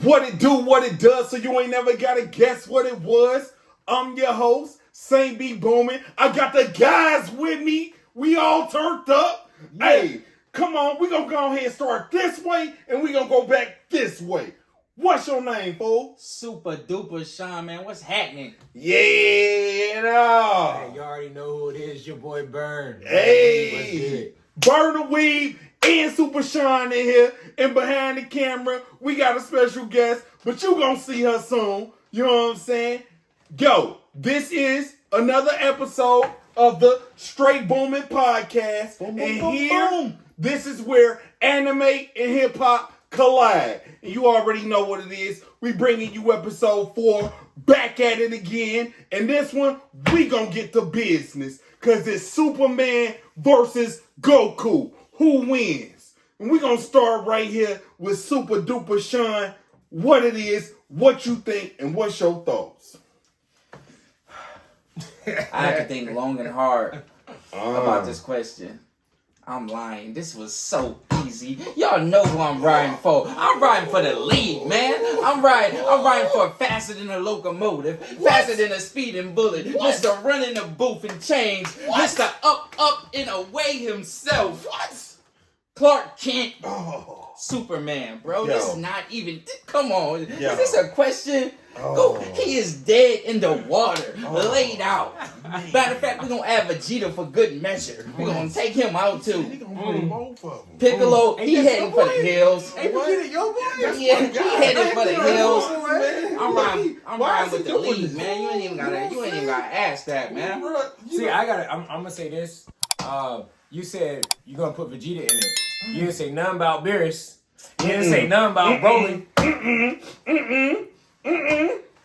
What it do, what it does, so you ain't never gotta guess what it was. I'm your host, SaintBeBoomin. I got the guys with me. We all turned up. Yeah. Hey, come on, we gonna go ahead and start this way, and we gonna go back this way. What's your name, fool? Super duper Shaun, man. What's happening? Yeah, no. Hey, you already know who it is. Your boy Burn. Hey, Burntheweeb and Super Shaun in here. And behind the camera, we got a special guest, but you gonna see her soon. You know what I'm saying? Yo, this is another episode of the Straight Boomin' Podcast. This is where anime and hip-hop collide. And you already know what it is. We bringing you episode 4, back at it again. And this one, we gonna get to business. Because it's Superman versus Goku. Who wins? And we gonna start right here with Super Duper Shaun. What it is, what you think, and what's your thoughts? I had to think long and hard about this question. I'm lying. This was so easy. Y'all know who I'm riding for. I'm riding for the lead, man. I'm riding for faster than a locomotive, faster than a speeding bullet. Mr. Run in the booth and change. Mr. Up and away himself. What? Clark Kent. Oh. Superman, bro. Yo. This is not even. Come on. Yo. Is this a question? Oh. Go. He is dead in the water, laid out. Matter of fact, we're gonna add Vegeta for good measure. We're gonna take him out too. Piccolo, he heading for the hills. Hey, Vegeta, your boy? Yeah, he heading for the hills. I'm riding with the lead, man. You ain't even gotta ask that, man. See, I'm gonna say this. You said you're gonna put Vegeta in it. You didn't say nothing about Beerus. You didn't say nothing about Broly.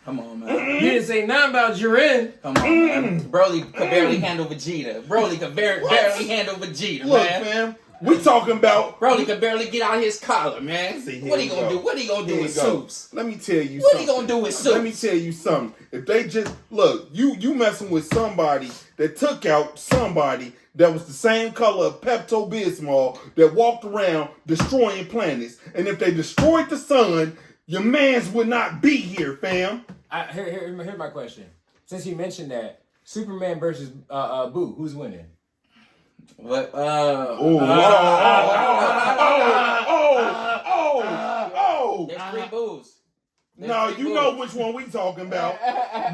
Come on, man. You didn't say nothing about Jiren. Come on, man. Broly could barely handle Vegeta. Broly could barely handle Vegeta, Look, man. fam, we talking about... Broly could barely get out his collar, man. See, what he gonna do? What he gonna do with Soups? Let me tell you what something. What he gonna do with Soups? Let me tell you something. If they just... Look, you messing with somebody that took out somebody that was the same color of Pepto-Bismol that walked around destroying planets. And if they destroyed the sun, your mans would not be here, fam. Here's my question. Since you mentioned that, Superman versus Boo, who's winning? What? There's 3 Boos. No, you know which one we talking about.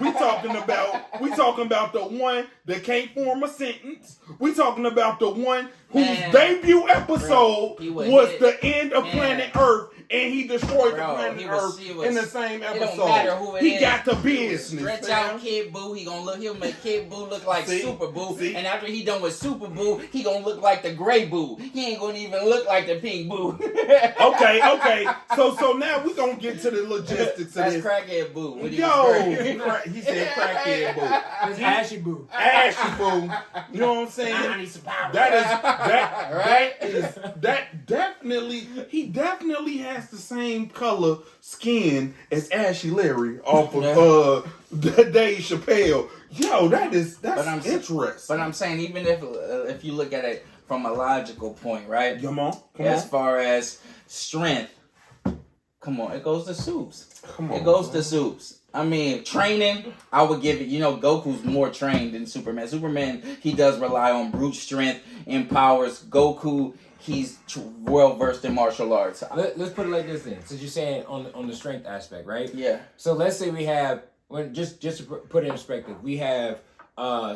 We talking about the one that can't form a sentence. We talking about the one whose debut episode was the end of Planet Earth, and he destroyed the planet Earth in the same episode. It don't matter who it he is. got the business. Stretch out Kid Boo. He'll make Kid Boo look like Super Boo. And after he done with Super Boo, he gonna look like the Gray Boo. He ain't gonna even look like the Pink Boo. Okay. So now we gonna get to the logistics of this. That's Crackhead Boo. He said Crackhead Boo. It's Ashy Boo. Ashy Boo. You know what I'm saying? I need some power. He definitely has the same color skin as Ashy Larry off of Dave Chappelle. Yo, that's interesting. But I'm saying, even if you look at it from a logical point, right? Come on. As far as strength, come on, it goes to Soups. To Soups. I mean, training, I would give it, Goku's more trained than Superman. Superman, he does rely on brute strength and powers. Goku, he's well versed in martial arts. Let's put it like this then, since you're saying on the strength aspect, right? Yeah. So let's say we have, just to put it in perspective, we have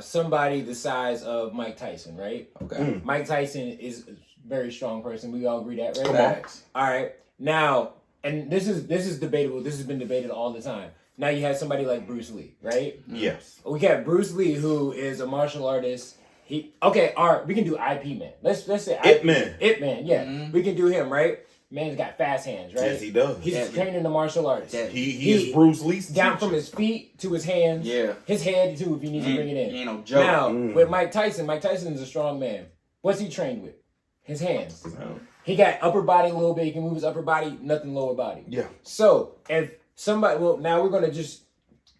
somebody the size of Mike Tyson, right? Okay. Mike Tyson is a very strong person. We all agree that, right? Come on. All right. Now, and this is debatable. This has been debated all the time. Now you have somebody like Bruce Lee, right? Yes. We have Bruce Lee, who is a martial artist. All right, we can do IP Man. Let's say Ip Man. Ip Man, yeah. Mm-hmm. We can do him, right? Man's got fast hands, right? Yes, he does. He's trained in the martial arts. Yeah. He is Bruce Lee's down teacher. from his feet to his hands. Yeah. His head too, if you need to bring it in. He ain't no joke. Now, with Mike Tyson is a strong man. What's he trained with? His hands. He got upper body a little bit. He can move his upper body, nothing lower body. Yeah. So if somebody, now we're gonna just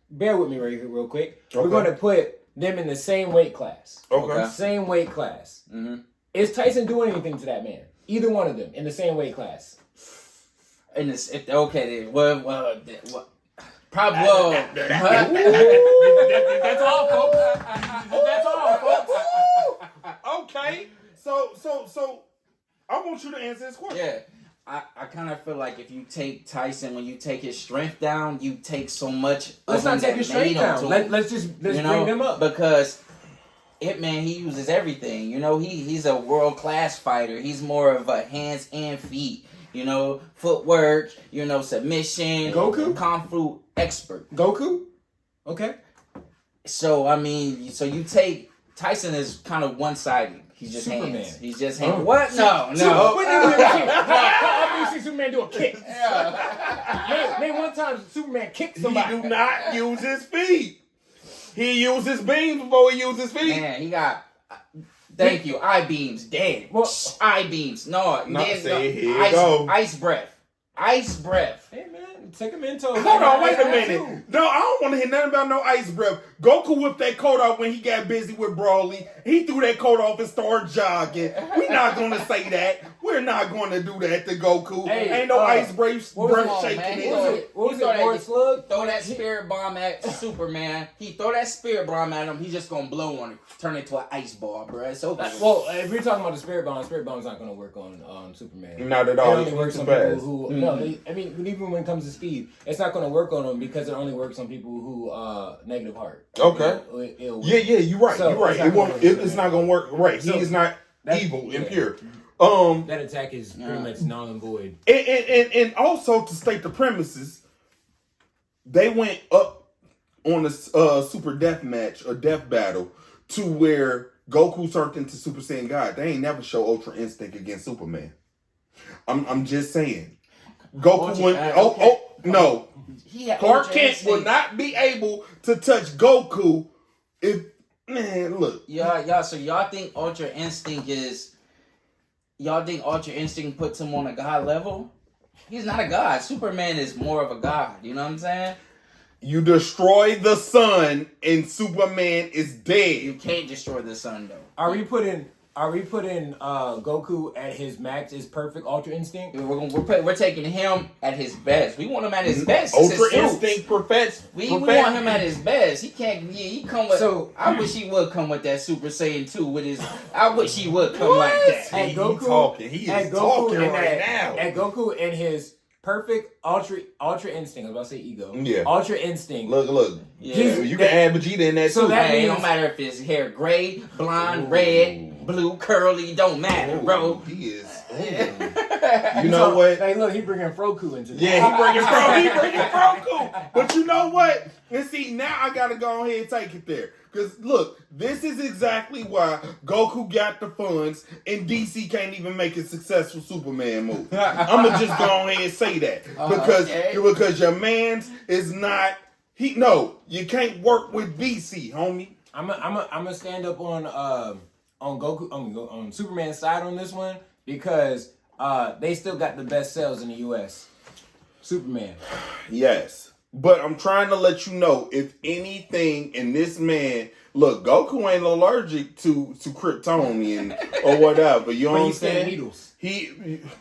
bear with me real quick. Okay. We're gonna put them in the same weight class. Okay. Same weight class. Mm-hmm. Is Tyson doing anything to that man? Either one of them in the same weight class. And it's okay. Then, well, probably. Well, That's all, folks. That's all, folks. Okay. So I want you to answer this question. Yeah. I kind of feel like if you take Tyson, when you take his strength down, you take so much. Let's not take his strength down. Let's bring them up. Because Hitman, he uses everything. You know, he's a world-class fighter. He's more of a hands and feet. You know, footwork. You know, submission. Goku? Kung Fu expert. Goku? Okay. So I mean, so you take Tyson is kind of one-sided. He's just Superman. hands. He's just hands. What? No. How do you see Superman do a kick? Name one time Superman kicked somebody. He do not use his feet. He uses beams before he uses feet. Man, he got. Thank you. Eye beams dead. Well, eye beams. No. Ice breath. Ice breath. Hey man, take him into. Hold on, wait a minute. No, I don't want to hear nothing about no ice breath. Goku whipped that coat off when he got busy with Broly. He threw that coat off and started jogging. We're not going to say that. We're not going to do that to Goku. Hey, ain't no ice breath shaking man. it. What was it? Lord Slug? Throw that spirit bomb at Superman. He throw that spirit bomb at him. He's just going to blow on it. Turn it to an ice ball, bro. It's over. Well, if you're talking about the spirit bomb's not going to work on Superman. Not at all. It only works on people who. No, even when it comes to speed, it's not going to work on them because it only works on people who negative heart. Okay. Yeah, you're right. So, you're right. It's not going to work. Right. So, he is not evil and pure. That attack is pretty much null and void. And also to state the premises, they went up on a super death match or death battle to where Goku turned into Super Saiyan God. They ain't never show Ultra Instinct against Superman. I'm just saying. Goku went. No. Clark Kent will not be able to touch Goku if. Man, look. Y'all. So y'all think Ultra Instinct is? Y'all think Ultra Instinct puts him on a god level? He's not a god. Superman is more of a god. You know what I'm saying? You destroy the sun and Superman is dead. You can't destroy the sun though. Are we putting Goku at his max, his perfect Ultra Instinct? We're taking him at his best. We want him at his best. Ultra Instinct perfect. We want him at his best. He can't. He come with. So I wish he would come with that Super Saiyan 2 with his. I wish he would come like that. At Goku, talking. He is talking right now. At Goku and his perfect Ultra Instinct. I was about to say ego. Yeah. Ultra Instinct. Look. Yeah. You can add Vegeta in that so too. That means, it don't matter if his hair gray, blonde, red, blue, curly. Don't matter, bro. He is. You know what? Hey, look, he bringing Froku into this. Yeah, he bringing Froku. But you know what? And see, now I gotta go ahead and take it there. Because look, this is exactly why Goku got the funds and DC can't even make a successful Superman movie. I'm gonna just go ahead and say that because your man's is not. You can't work with DC, homie. I'm gonna stand up on Goku on Superman's side on this one because they still got the best sales in the U.S. Superman. Yes. But I'm trying to let you know, if anything, in this man, look, Goku ain't allergic to Kryptonian or whatever. You know what I'm saying? Needles. He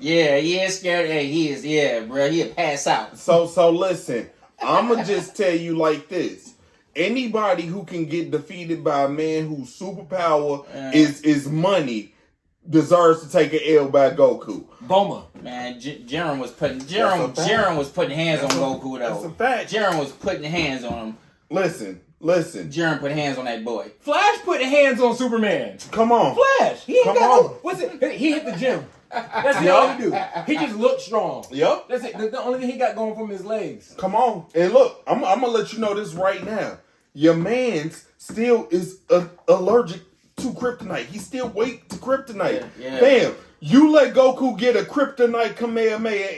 is scared. Hey, he is. Yeah, bro, he'll pass out. So listen, I'ma just tell you like this. Anybody who can get defeated by a man whose superpower is money deserves to take an L by Goku. Boma. Man, Jiren was putting hands on Goku though. That's a fact. Jiren was putting hands on him. Listen. Jiren put hands on that boy. Flash put hands on Superman. Come on. Flash. He ain't what's it? He hit the gym. That's all he do. He just looked strong. Yep. That's it. The only thing he got going from his legs. Come on. And look, I'm gonna let you know this right now. Your man's still is allergic to kryptonite. He still weak to kryptonite. Yeah. Bam. You let Goku get a kryptonite Kamehameha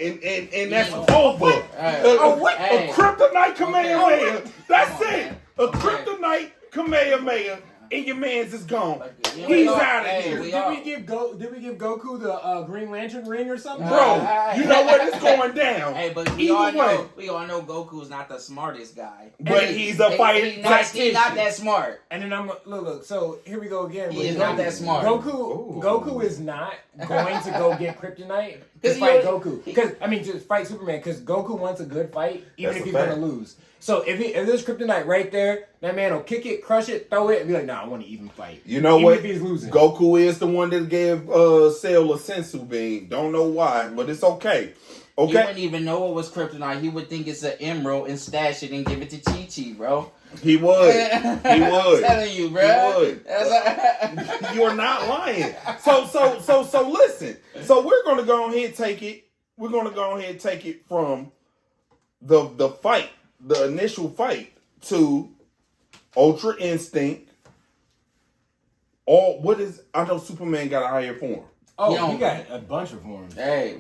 and that's over. A kryptonite Kamehameha. That's it. A kryptonite Kamehameha. and your man's is gone. Yeah, He's we out of hey, here. we Did we give Goku the Green Lantern ring or something? Bro, you know what? It's going down. Hey, but Either way. we all know Goku's not the smartest guy. But he's a fighting He's not that smart. And then look. So here we go again. He is not that smart. Goku is not going to go get Kryptonite to Because fight Goku. To fight Superman. Because Goku wants a good fight, even if he's gonna lose. So if there's Kryptonite right there, that man will kick it, crush it, throw it, and be like, "Nah, I want to even fight." You know even what? If he's losing. Goku is the one that gave Cell a sensu bean. Don't know why, but it's okay. He Okay. wouldn't even know it was Kryptonite. He would think it's an emerald and stash it and give it to Chi-Chi, bro. He would. He I'm would. telling you, bro. He would. You're not lying. So listen. So we're gonna go ahead and take it. We're gonna go ahead and take it from the fight, the initial fight, to Ultra Instinct. I know Superman got a higher form. Oh, he got a bunch of forms. Hey,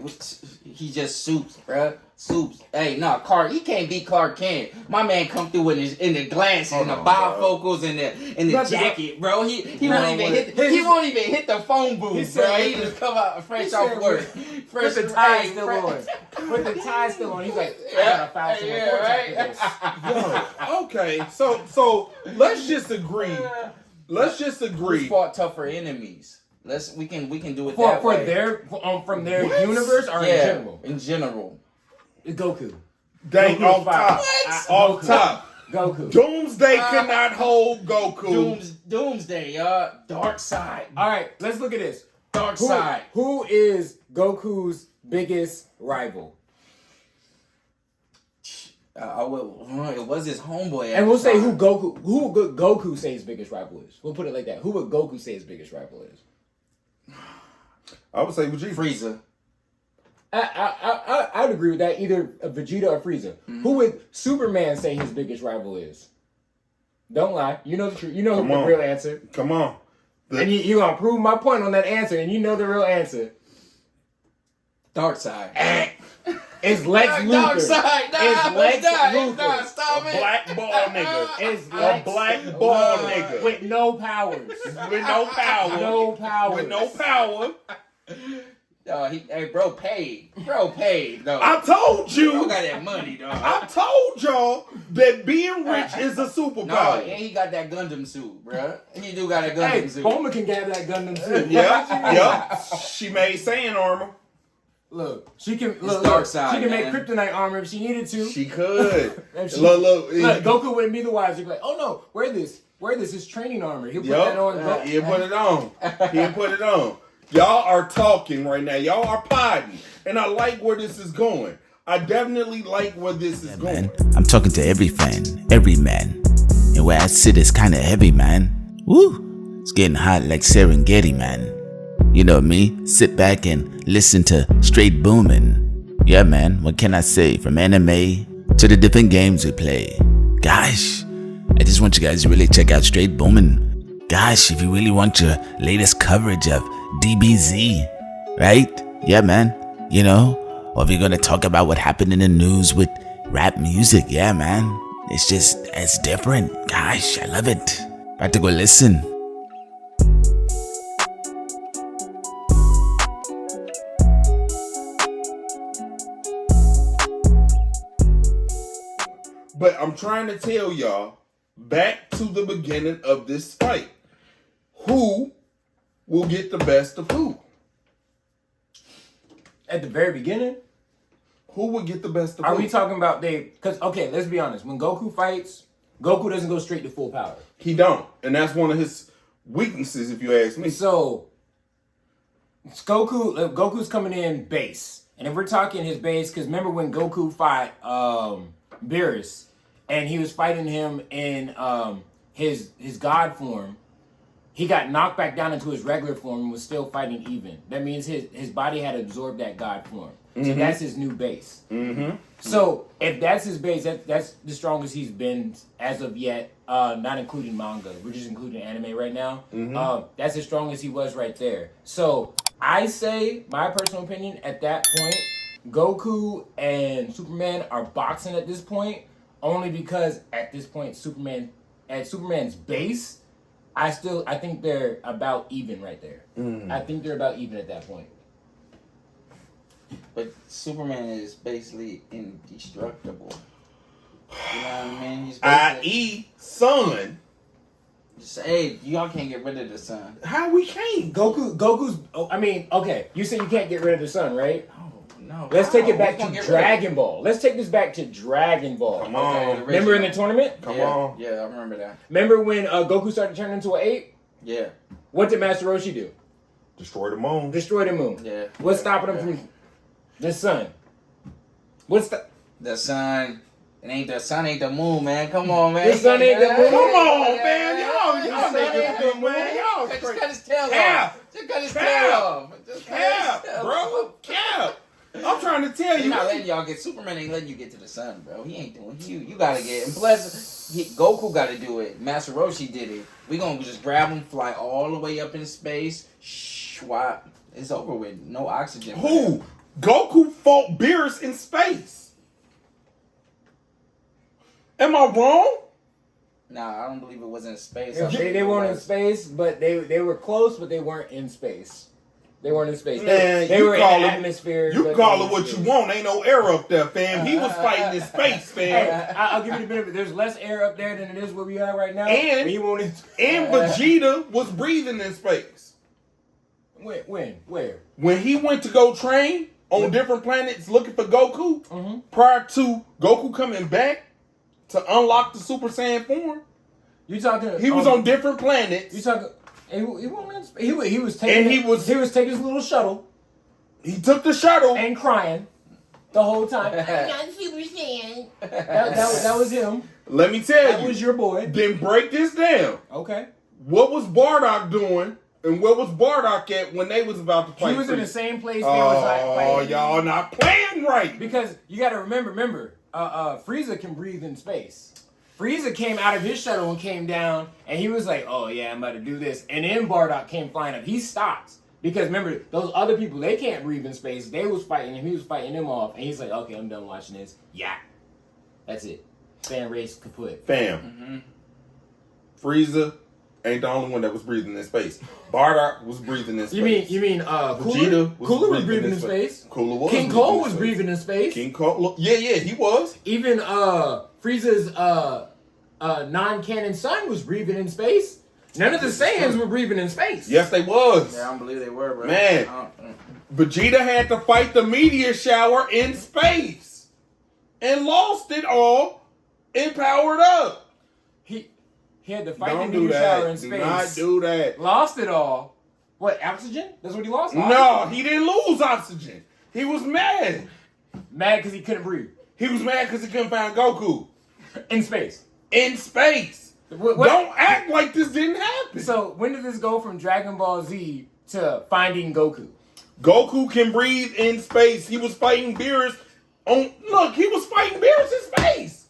he just soups, bro. Soups. Hey, he can't beat Clark Kent. My man come through in the glasses and the bifocals and the jacket, bro. He won't even hit the phone booth, bro. He just come out fresh off work. With the tie still on. With the tie still on. He's like, I gotta file some reports after this. Yo, okay. So let's just agree. We fought tougher enemies. We can do it that way. From their universe or in general? In general. Goku. Dang, off top. Off top. Goku. Doomsday could not hold Goku. Doomsday, Dark Side. Alright, let's look at this. Dark Side. Who is Goku's biggest rival? It was his homeboy. And we'll say who Goku say his biggest rival is. We'll put it like that. Who would Goku say his biggest rival is? I would say Vegeta. Frieza. I would agree with that. Either Vegeta or Frieza. Mm-hmm. Who would Superman say his biggest rival is? Don't lie. You know the truth. You know the real answer. Come on. And you're going to prove my point on that answer, and you know the real answer. Dark Side. It's Lex Luthor. Dark Side. It's Lex Luthor. Stop it. Black ball nigga. It's a black ball nigga. With no powers. With no power. No powers. With no power. Bro paid. No. I told you. Bro got that money, dog. I told y'all that being rich is a superpower. No, and he got that Gundam suit, bro. He do got a Gundam suit. Bulma can get that Gundam suit. Yeah. She made Saiyan armor. Look, she can Dark Side. She can make Kryptonite armor if she needed to. She could. Look, Goku wouldn't be the wiser. He'd be like, oh no, wear this is training armor. He'll put that on. He'll put it on. Y'all are talking right now. Y'all are podding. And I like where this is going. I definitely like where this is going. Man. I'm talking to every fan, every man. And where I sit is kind of heavy, man. Woo! It's getting hot like Serengeti, man. You know me, sit back and listen to straight booming. Yeah, man, what can I say? From anime to the different games we play. Gosh, I just want you guys to really check out straight booming. Gosh, if you really want your latest coverage of DBZ, right? Yeah, man, you know, or if you're gonna talk about what happened in the news with rap music, yeah, man, it's different. Gosh, I love it. About to go listen. But I'm trying to tell y'all, back to the beginning of this fight. Who will get the best of who? At the very beginning? Who will get the best of who? Are who? we talking about because, okay, let's be honest. When Goku fights, Goku doesn't go straight to full power. He don't. And that's one of his weaknesses, if you ask me. So, Goku's coming in base. And if we're talking his base, because remember when Goku fought Beerus, and he was fighting him in his god form, he got knocked back down into his regular form and was still fighting even. That means his body had absorbed that god form. Mm-hmm. So that's his new base. Mm-hmm. So if that's his base, that's the strongest he's been as of yet, not including manga. We're just including anime right now. Mm-hmm. That's as strong as he was right there. So I say, my personal opinion, at that point, Goku and Superman are boxing at this point, only because at this point, Superman's base, I think they're about even right there. I think they're about even at that point. But Superman is basically indestructible. You know what I mean? He's I.e. sun. Hey, y'all can't get rid of the sun. How we can't? Goku's. I mean, okay. You say you can't get rid of the sun, right? Oh no. Let's take it back to Dragon Ball. Let's take this back to Dragon Ball. Come on. Remember in the tournament? Come on. Yeah, I remember that. Remember when Goku started turning into an ape? Yeah. What did Master Roshi do? Destroy the moon. Destroy the moon. Yeah. What's stopping him from the sun? The sun? It ain't the sun, ain't the moon, man. Come on, man. The sun ain't the moon. Come on, man. Y'all sun niggas ain't good, the man. moon. Y'all Just straight. cut his tail Cap. off. Just cut his Cap. tail off. Cap, bro. Cap. I'm trying to tell He's you. not letting y'all get. Superman ain't letting you get to the sun, bro. He ain't doing you. You gotta get. And plus, Goku gotta do it. Master Roshi did it. We gonna just grab him, fly all the way up in space. Swap. It's over with. No oxygen. Who? Goku fought Beerus in space. Am I wrong? Nah, I don't believe it was in space. They weren't in space, but they were close, but they weren't in space. They weren't in space. Man, they were in the atmosphere. You call it what you want. Ain't no air up there, fam. He was fighting in space, fam. Hey, I'll give you the benefit. There's less air up there than it is where we are right now. And he won't. And Vegeta was breathing in space. When? Where? When he went to go train on different planets looking for Goku, prior to Goku coming back to unlock the Super Saiyan form, you talking? He was on different planets. You talking? He was taking. And he was taking his little shuttle. He took the shuttle and crying the whole time. I'm not Super Saiyan. That was him. Let me tell you. That was your boy. Then break this down. Okay. What was Bardock doing? And where was Bardock at when they was about to fight? He was in the same place they was fighting. Oh, y'all not playing right. Because you got to remember, Frieza can breathe in space. Frieza came out of his shuttle and came down, and he was like, "Oh yeah, I'm about to do this." And then Bardock came flying up. He stopped because remember those other people, they can't breathe in space. They was fighting him. He was fighting them off, and he's like, "Okay, I'm done watching this." Yeah, that's it. Fan race kaput. Fam. Frieza ain't the only one that was breathing in space. Bardock was breathing in space. You mean Cooler? Cooler was breathing in space. Cooler was. King Cole was breathing in space. King Cole, yeah, he was. Even Frieza's non-canon son was breathing in space. None of the Saiyans were breathing in space. Yes, they was. Yeah, I don't believe they were, bro. Man, Vegeta had to fight the meteor shower in space and lost it all and powered up. He had to fight the meteor shower in space. Do not do that. Lost it all. What, oxygen? That's what he lost? No, he didn't lose oxygen. He was mad. Mad because he couldn't breathe. He was mad because he couldn't find Goku. In space. In space. What? Don't act like this didn't happen. So when did this go from Dragon Ball Z to finding Goku? Goku can breathe in space. He was fighting Beerus he was fighting Beerus in space.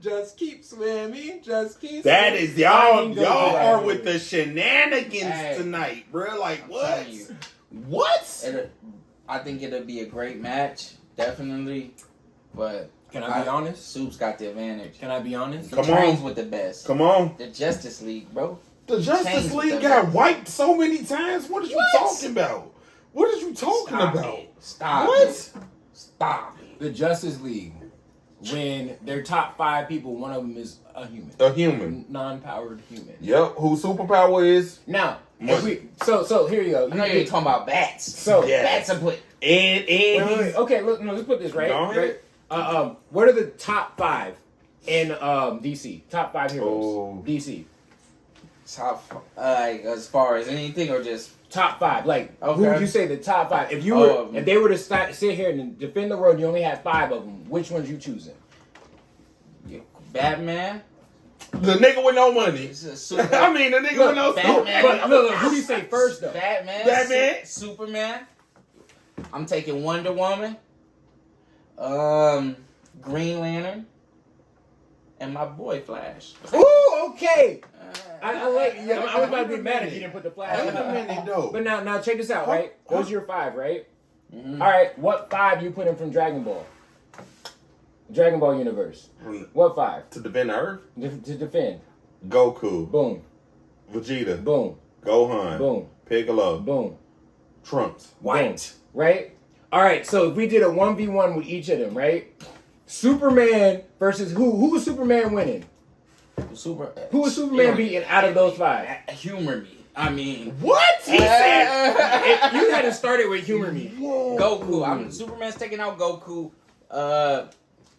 Just keep swimming. Just keep that swimming. Is y'all are with the shenanigans tonight, bro. Like what? What? I think it'll be a great match, definitely. But can I be honest? Soup's got the advantage. Can I be honest? He trains with the best. Come on. The Justice League, bro. The Justice League got wiped so many times. What are you talking about? What are you talking about? Stop what? It. Stop it. The Justice League, when their top 5 people, one of them is a human. A human. Non-powered human. Yep. Whose superpower is? Now, so here you go. I know you're talking about bats. So bats are put. Wait. Okay, look, let's put this right. What are the top 5 in DC? Top 5 heroes. DC. Top, as far as anything, or just top 5? Like, who would you say the top 5? If you were, if they were to sit here and defend the world, you only had 5 of them. Which ones you choosing? Batman. The nigga with no money. I mean, the nigga with no Batman. But look, who do you say first though? Batman. Superman. I'm taking Wonder Woman. Green Lantern. And my boy Flash. Ooh, okay. I like. Yeah, I was about to be mad if you didn't put the Flash. But now check this out, right? Those are your 5, right? Mm-hmm. All right. What 5 you put in from Dragon Ball? Dragon Ball universe. What 5? To defend Earth? To defend. Goku. Boom. Vegeta. Boom. Gohan. Boom. Piccolo. Boom. Trunks. White. Right? All right, so if we did a 1v1 with each of them, right? Superman versus who? Who was Superman winning? Who was Superman beating out of those 5? Humor me. I mean, What? He said. You had to start it with humor me. Goku. Superman's taking out Goku.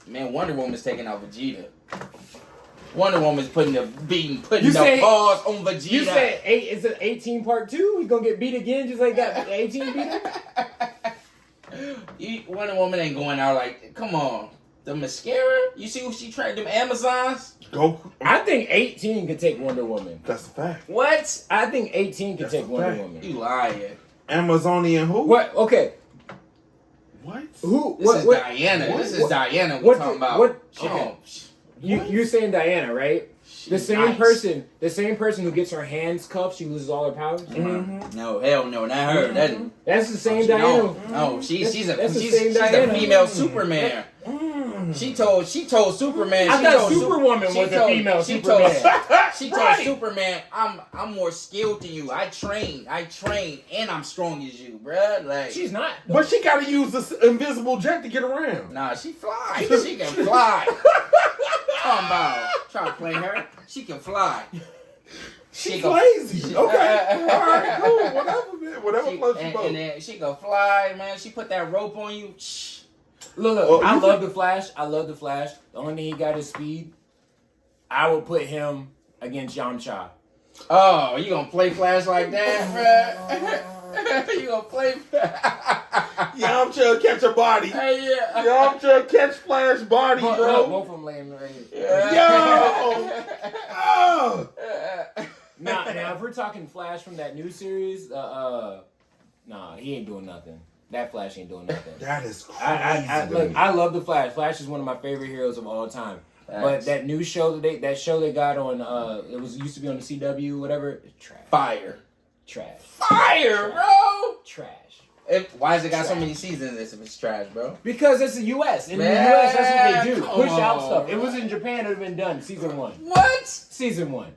Man, Wonder Woman's taking out Vegeta. Wonder Woman's putting the paws on Vegeta. You said is it 18 part 2? He's gonna get beat again just like that 18 beat him? Wonder Woman ain't going out like, come on. The mascara? You see who she tracked them Amazons? Goku. I think 18 could take Wonder Woman. That's a fact. What? I think 18 could take Wonder Woman. You lying. Amazonian who? What? Okay. What? Who? This is Diana. What? This is Diana we're talking about. What? Shaun. Okay. You're saying Diana, right? The same person who gets her hands cuffed, she loses all her powers. Mm-hmm. No, hell no, not her. That's the same Diana. No, she's a Diana. female Superman. She told Superman. I thought Superwoman was a female Superman. She told Superman, I'm more skilled than you. I train, and I'm strong as you, bruh. Like she's not. But she gotta use this invisible jet to get around. Nah, she fly. She can fly. Talking about trying to play her. She can fly. She's lazy. Okay. All right, cool. Whatever, man. Whatever floats your boat. And then she can fly, man. She put that rope on you. Shh. Look, I love the Flash. The only thing he got is speed. I would put him against Yamcha. Oh, you gonna play Flash like that, bruh? You gonna play Yamcha catch a body. Hey, yeah. Yamcha catch Flash body, bro. Look, both of them laying right here. Yo! Oh! Now, if we're talking Flash from that new series, nah, he ain't doing nothing. That Flash ain't doing nothing. That is crazy. I love the Flash. Flash is one of my favorite heroes of all time. But that new show they got on, it used to be on the CW, whatever. Trash. Fire, Trash. bro. Trash. Why has it got so many seasons if it's trash, bro? Because it's the U.S. In the U.S., that's what they do. Come Push out on, stuff. It bro. was in Japan. It would have been done. Season 1. What? Season 1.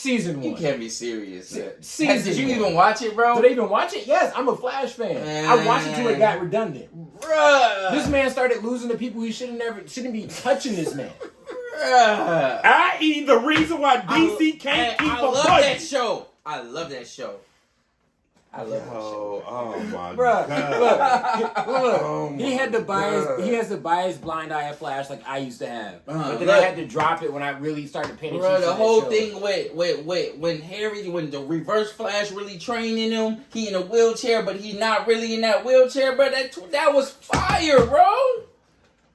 You can't be serious. Season Did you 1. even watch it, bro? Did they even watch it? Yes, I'm a Flash fan. I watched it till it got redundant. Bruh. This man started losing to people he shouldn't be touching this man. Bruh. I.e. the reason why DC can't keep I a love budget. that show. I love that show. Oh my Bruh, god! Look, Oh he had the bias. God. He has the biased blind eye of Flash like I used to have. But then look. I had to drop it when I really started paying attention. Bro, the to whole that show. thing when the Reverse Flash really training him, he in a wheelchair, but he's not really in that wheelchair, bro. That was fire, bro.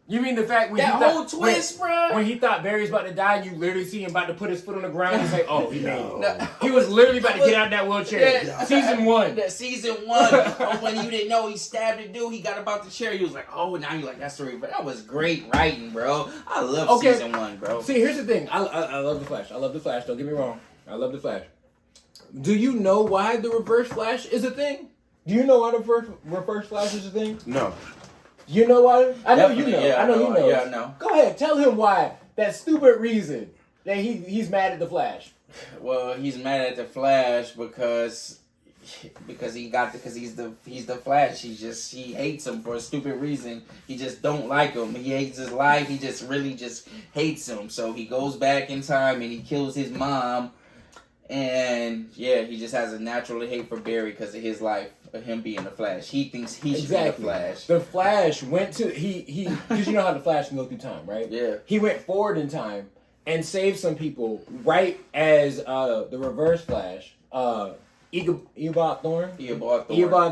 You mean the fact when That he whole twist, bro. When he thought Barry's about to die, and you literally see him about to put his foot on the ground. He's like, "Oh, he made it." No. He was literally about to get out of that wheelchair. Yeah. Season 1. Season 1, when you didn't know he stabbed a dude, he got about the chair. He was like, "Oh, now you're like that's the Reverse." That was great writing, bro. I love Season 1, bro. See, here's the thing. I love the Flash. I love the Flash. Don't get me wrong. I love the Flash. Do you know why the Reverse Flash is a thing? Do you know why the Reverse Flash is a thing? No. You know why? I know you know. Yeah, I know you know. Yeah, I know. Go ahead. Tell him why. That stupid reason that he's mad at the Flash. Well, he's mad at the Flash because he's the Flash. He hates him for a stupid reason. He just don't like him. He hates his life. He just really just hates him. So he goes back in time and he kills his mom. And yeah, he just has a natural hate for Barry because of his life, of him being the Flash. He thinks he should be the Flash. The Flash went to he because you know how the Flash can go through time, right? Yeah. He went forward in time and saved some people right as the Reverse Flash, Eobard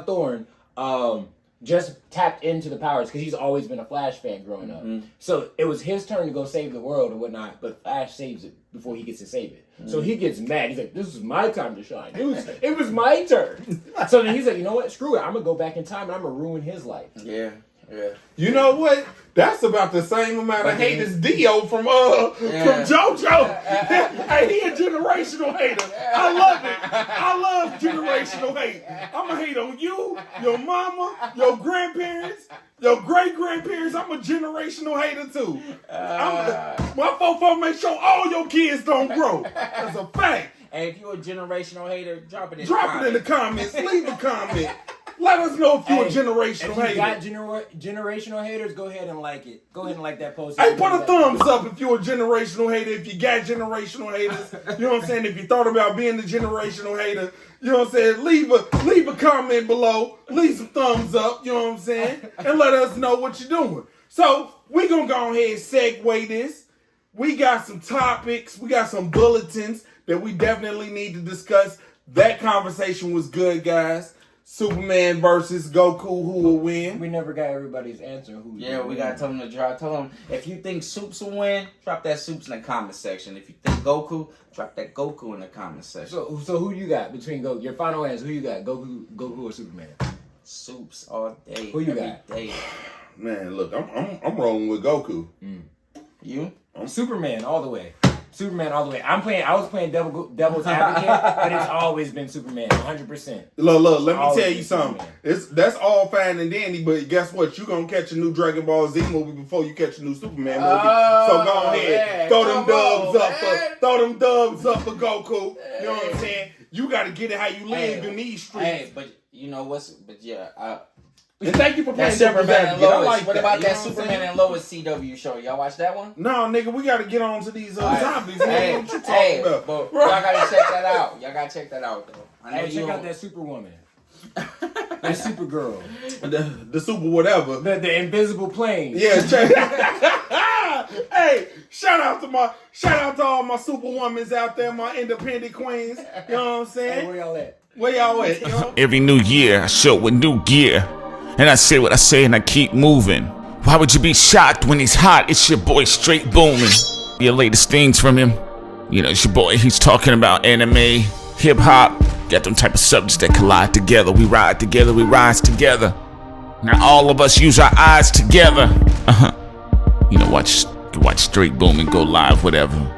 Thorne, just tapped into the powers because he's always been a Flash fan growing up. Mm-hmm. So it was his turn to go save the world and whatnot, but Flash saves it before he gets to save it. Mm-hmm. So he gets mad. He's like, "This is my time to shine. It was my turn." So then he's like, "You know what? Screw it. I'm gonna go back in time and I'm gonna ruin his life." Yeah. You know what? That's about the same amount of hate as Dio from JoJo. Hey, he a generational hater. I love it. I love generational hate. I'ma hate on you, your mama, your grandparents, your great grandparents. I'm a generational hater too. My fofo make sure all your kids don't grow. That's a fact. Hey, if you're a generational hater, drop it in Drop it in the comments. Leave a comment. Let us know if you're a generational hater. If you hater. got generational haters, go ahead and like it. Go ahead and like that post. Hey, put a thumbs up if you're a generational hater. If you got generational haters, you know what I'm saying? If you thought about being a generational hater, you know what I'm saying? Leave a comment below. Leave some thumbs up, you know what I'm saying? And let us know what you're doing. So, we're going to go ahead and segue this. We got some topics. We got some bulletins that we definitely need to discuss. That conversation was good, guys. Superman versus Goku, who will win? We never got everybody's answer. We gotta tell them to drop. Tell them if you think Supes will win, drop that Supes in the comment section. If you think Goku, drop that Goku in the comment section. So who you got between Goku? Your final answer. Who you got? Goku or Superman? Supes all day. Who you got? Day. Man, look, I'm rolling with Goku. You? I'm Superman all the way. Superman all the way. I was playing devil's advocate, but it's always been Superman, 100%. Look, let me tell you something. That's all fine and dandy, but guess what? You're going to catch a new Dragon Ball Z movie before you catch a new Superman movie. So go ahead. Throw them dubs up for Goku. You know what I'm saying? You got to get it how you live in these streets. Hey, but you know what's... But yeah, and thank you for playing Superman and Lois. Like what about that Superman and Lois CW show? Y'all watch that one? No, nigga, we got to get on to these topics. Hey, what you talking about? But y'all got to check that out. Y'all got to check that out, though. I know check out that Superwoman. That Supergirl. The super whatever. The invisible plane. Yeah, check. Hey, shout out to all my superwomans out there, my independent queens. You know what I'm saying? Hey, where y'all at? Where y'all at? You know? Every new year, I show with new gear. And I say what I say and I keep moving. Why would you be shocked when he's hot? It's your boy straight booming. Your latest things from him. You know, it's your boy. He's talking about anime, hip-hop. Got them type of subjects that collide together. We ride together, we rise together. Now all of us use our eyes together. You know, watch straight booming, go live, whatever.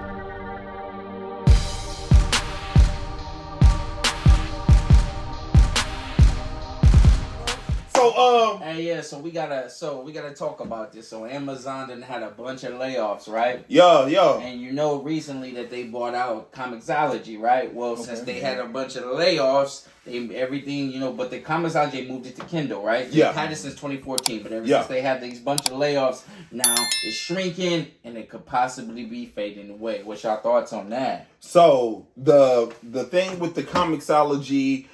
So we gotta talk about this. So Amazon done had a bunch of layoffs, right? Yo. And you know recently that they bought out Comixology, right? Well, since they had a bunch of layoffs, everything, you know, but the Comixology moved it to Kindle, right? They had it since 2014, but ever since they had these bunch of layoffs, now it's shrinking and it could possibly be fading away. What's your thoughts on that? So the thing with the Comixology,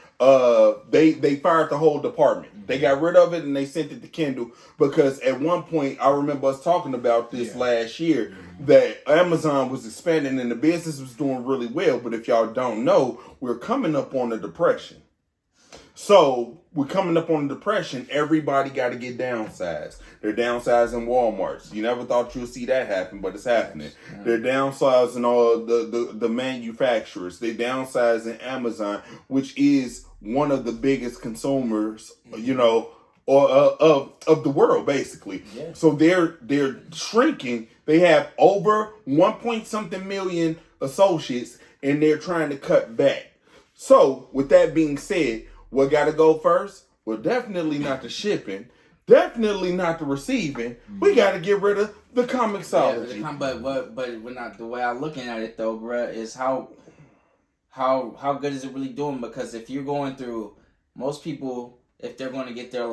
they fired the whole department. They got rid of it and they sent it to Kindle because at one point, I remember us talking about this last year, that Amazon was expanding and the business was doing really well. But if y'all don't know, we're coming up on a depression. So we're coming up on a depression. Everybody got to get downsized. They're downsizing Walmarts. You never thought you would see that happen, but it's happening. They're downsizing all the manufacturers. They're downsizing Amazon, which is one of the biggest consumers, you know, of the world, basically. Yeah. So they're shrinking. They have over 1 million associates, and they're trying to cut back. So with that being said, what got to go first? Well, definitely not the shipping. Definitely not the receiving. We got to get rid of the Comixology. Yeah, but we're not, the way I'm looking at it though, bruh, is how good is it really doing? Because if you're going through, most people, if they're going to get their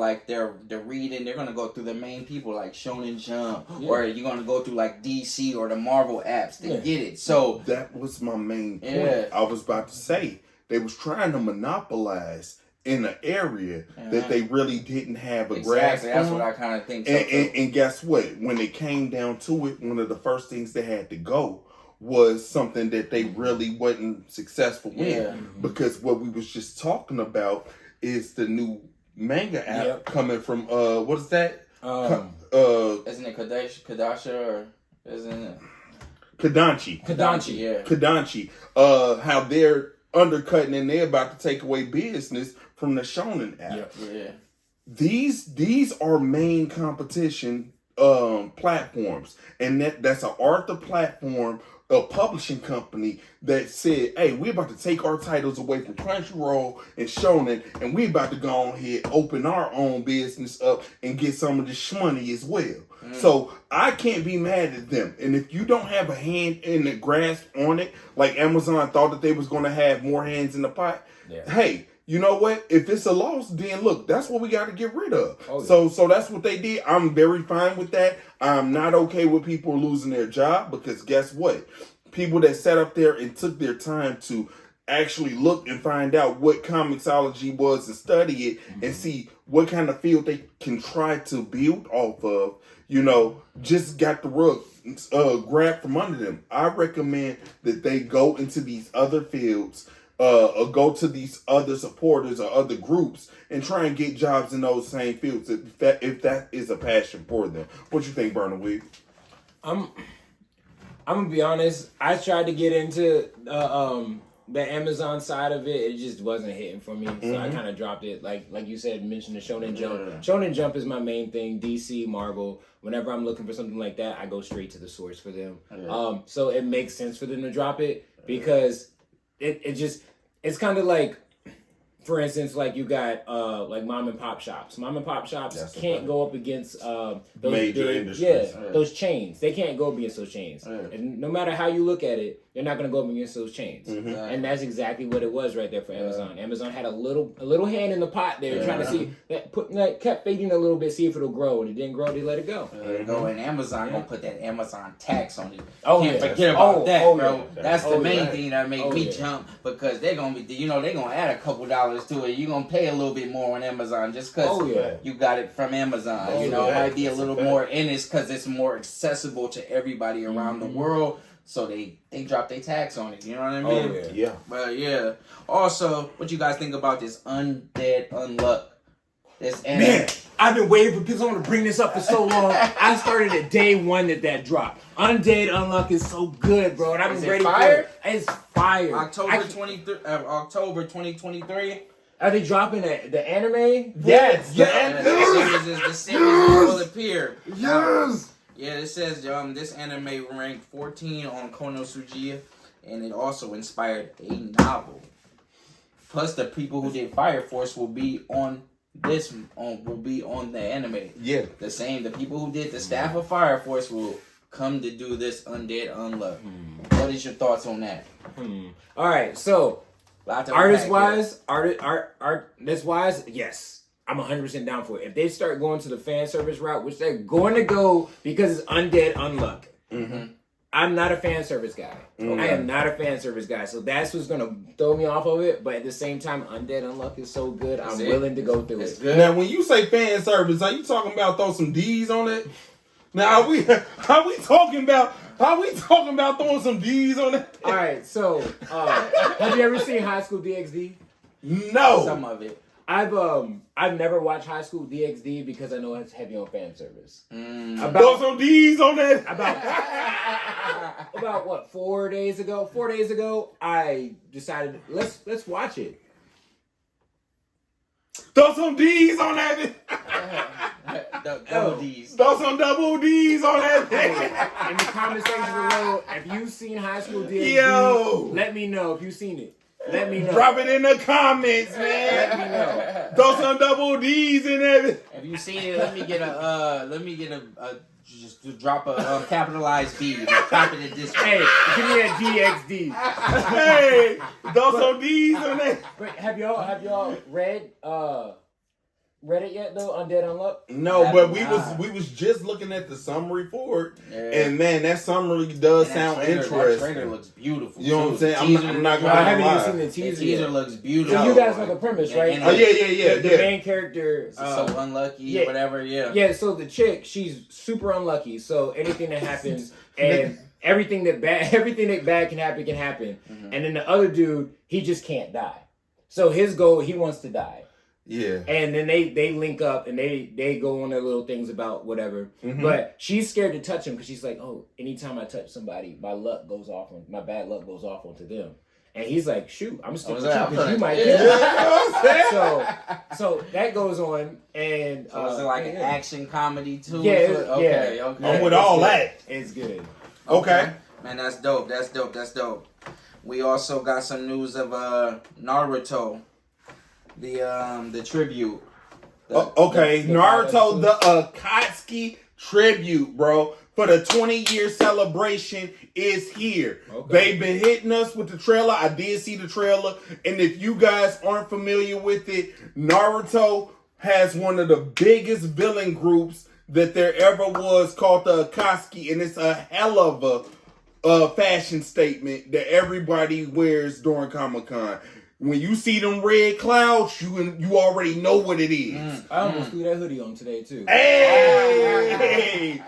reading, they're going to go through the main people like Shonen Jump, or you're going to go through like DC or the Marvel apps to get it. So that was my main point. I was about to say they was trying to monopolize in an area that they really didn't have a grasp on. That's what I kind of think. And guess what? When it came down to it, one of the first things they had to go was something that they really wasn't successful with. Because what we was just talking about is the new manga app coming from what is that? Isn't it Kadasha or isn't it Kodansha? Kodansha, yeah. Kodansha. How they're undercutting and they're about to take away business from the Shonen app. Yeah. These are main competition platforms, and that's an author platform, a publishing company that said, hey, we're about to take our titles away from Crunchyroll and Shonen, and we're about to go ahead, open our own business up and get some of this money as well. So I can't be mad at them. And if you don't have a hand in the grasp on it, like Amazon thought that they was going to have more hands in the pot, hey, you know what? If it's a loss, then look, that's what we got to get rid of. So that's what they did. I'm very fine with that. I'm not okay with people losing their job because guess what? People that sat up there and took their time to actually look and find out what comicsology was and study it and see what kind of field they can try to build off of, just got the rug grabbed from under them. I recommend that they go into these other fields, or go to these other supporters or other groups and try and get jobs in those same fields if that is a passion for them. What you think, Burntheweeb? I'm gonna be honest. I tried to get into the Amazon side of it. It just wasn't hitting for me, so I kind of dropped it. Like you said, mentioned the Shonen Jump. Shonen Jump is my main thing. DC, Marvel. Whenever I'm looking for something like that, I go straight to the source for them. So it makes sense for them to drop it because it's kind of like, for instance, like you got like mom and pop shops. Mom and pop shops can't go up against those major industries. Those chains. They can't go up against those chains. And no matter how you look at it, they're not going to go up against those chains. And that's exactly what it was right there for Amazon. Amazon had a little hand in the pot there, trying to see that kept fading a little bit, see if it'll grow. And it didn't grow, they let it go. And Amazon gonna put that Amazon tax on it. Can't forget forget about that, bro. Yeah. That's the main thing that make me jump because they're gonna be, they're gonna add a couple dollars to it. You're gonna pay a little bit more on Amazon just because you got it from Amazon. It might be a little more in it because it's more accessible to everybody around the world. So they drop their tax on it. You know what I mean? But yeah. Also, what you guys think about this Undead Unluck? This anime? Man, I've been waiting for someone to bring this up for so long. I started at day one that dropped. Undead Unluck is so good, bro. And I've been ready for it. It's fire. October 2023. Are they dropping the anime? Yes. The series will appear. Yes. Yeah, it says this anime ranked 14 on Konosuba, and it also inspired a novel. Plus, the people who did Fire Force will be on the anime. Yeah, the people who did the staff of Fire Force will come to do this Undead Unluck. What is your thoughts on that? All right, so artist wise, yes. I'm 100% down for it. If they start going to the fan service route, which they're going to go because it's Undead Unluck. I'm not a fan service guy. I am not a fan service guy. So that's what's going to throw me off of it. But at the same time, Undead Unluck is so good. I'm willing to go through it. Now, when you say fan service, are you talking about throw some D's on it? Now, are we talking about throwing some D's on it? All right. So, have you ever seen High School DxD? No. Some of it. I've never watched High School DxD because I know it's heavy on fan service. Throw some D's on that. About what, 4 days ago? 4 days ago, I decided let's watch it. Throw some D's on that. Double D's. Throw some double D's on that. In the comment section below, if you've seen High School DxD, let me know if you've seen it. Let me know. Drop it in the comments, man. Let me know. Throw some double D's in there. If you seen it, let me get just to drop a capitalized B. Drop it in this. Hey, give me that DxD. Hey, throw some D's on that. But have y'all read it yet though? Undead Unluck? No, but we was just looking at the summary for it, and man, that summary does sound interesting. That trailer looks beautiful. You know what I'm saying? I'm not gonna I lie. haven't even seen the teaser. The teaser looks beautiful. So you guys know the premise, right? Oh yeah. The main character, so unlucky, whatever. Yeah. So the chick, she's super unlucky. So anything that happens and everything that bad can happen. And then the other dude, he just can't die. So his goal, he wants to die. Yeah. And then they link up and they go on their little things about whatever. But she's scared to touch him because she's like, oh, anytime I touch somebody, my bad luck goes off onto them. And he's like, shoot, I'm still with you because you might kill me. So that goes on, and so is it like an action comedy too? Yeah, okay. I'm with all that. It's good. Okay. Man, that's dope. We also got some news of Naruto. The tribute. Naruto, the Akatsuki tribute, bro, for the 20-year celebration is here. Okay. They've been hitting us with the trailer. I did see the trailer. And if you guys aren't familiar with it, Naruto has one of the biggest villain groups that there ever was called the Akatsuki. And it's a hell of a fashion statement that everybody wears during Comic-Con. When you see them red clouds, you already know what it is. I almost threw that hoodie on today too. Hey!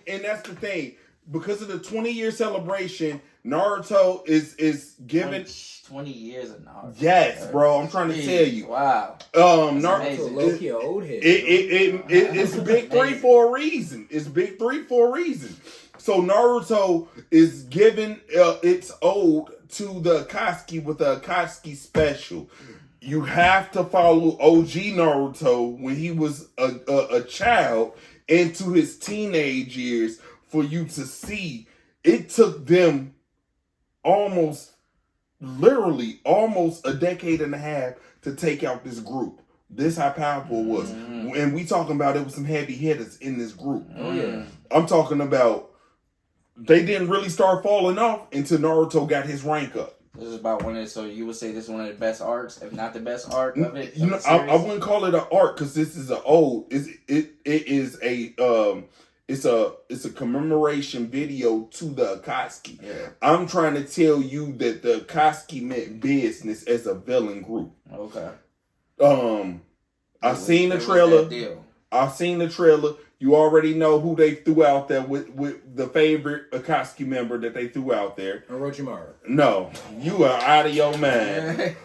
and that's the thing. Because of the 20-year celebration, Naruto is giving 20 years of Naruto. Yes, bro. I'm trying to tell you. Wow. Naruto Low key old head. It's Big Three for a reason. It's Big Three for a reason. So Naruto is giving its ode to the Akatsuki with the Akatsuki special. You have to follow OG Naruto when he was a child into his teenage years for you to see. It took them literally almost a decade and a half to take out this group. This how powerful it was. And we talking about it was some heavy hitters in this group. Oh yeah. I'm talking about they didn't really start falling off until Naruto got his rank up. This is about so you would say this is one of the best arcs, if not the best arc of it? You know, I wouldn't call it an arc because this is it's a commemoration video to the Akatsuki. Yeah. I'm trying to tell you that the Akatsuki meant business as a villain group. Okay. I've seen the trailer. I've seen the trailer. You already know who they threw out there with the favorite Akatsuki member that they threw out there. Orochimaru. No, you are out of your mind.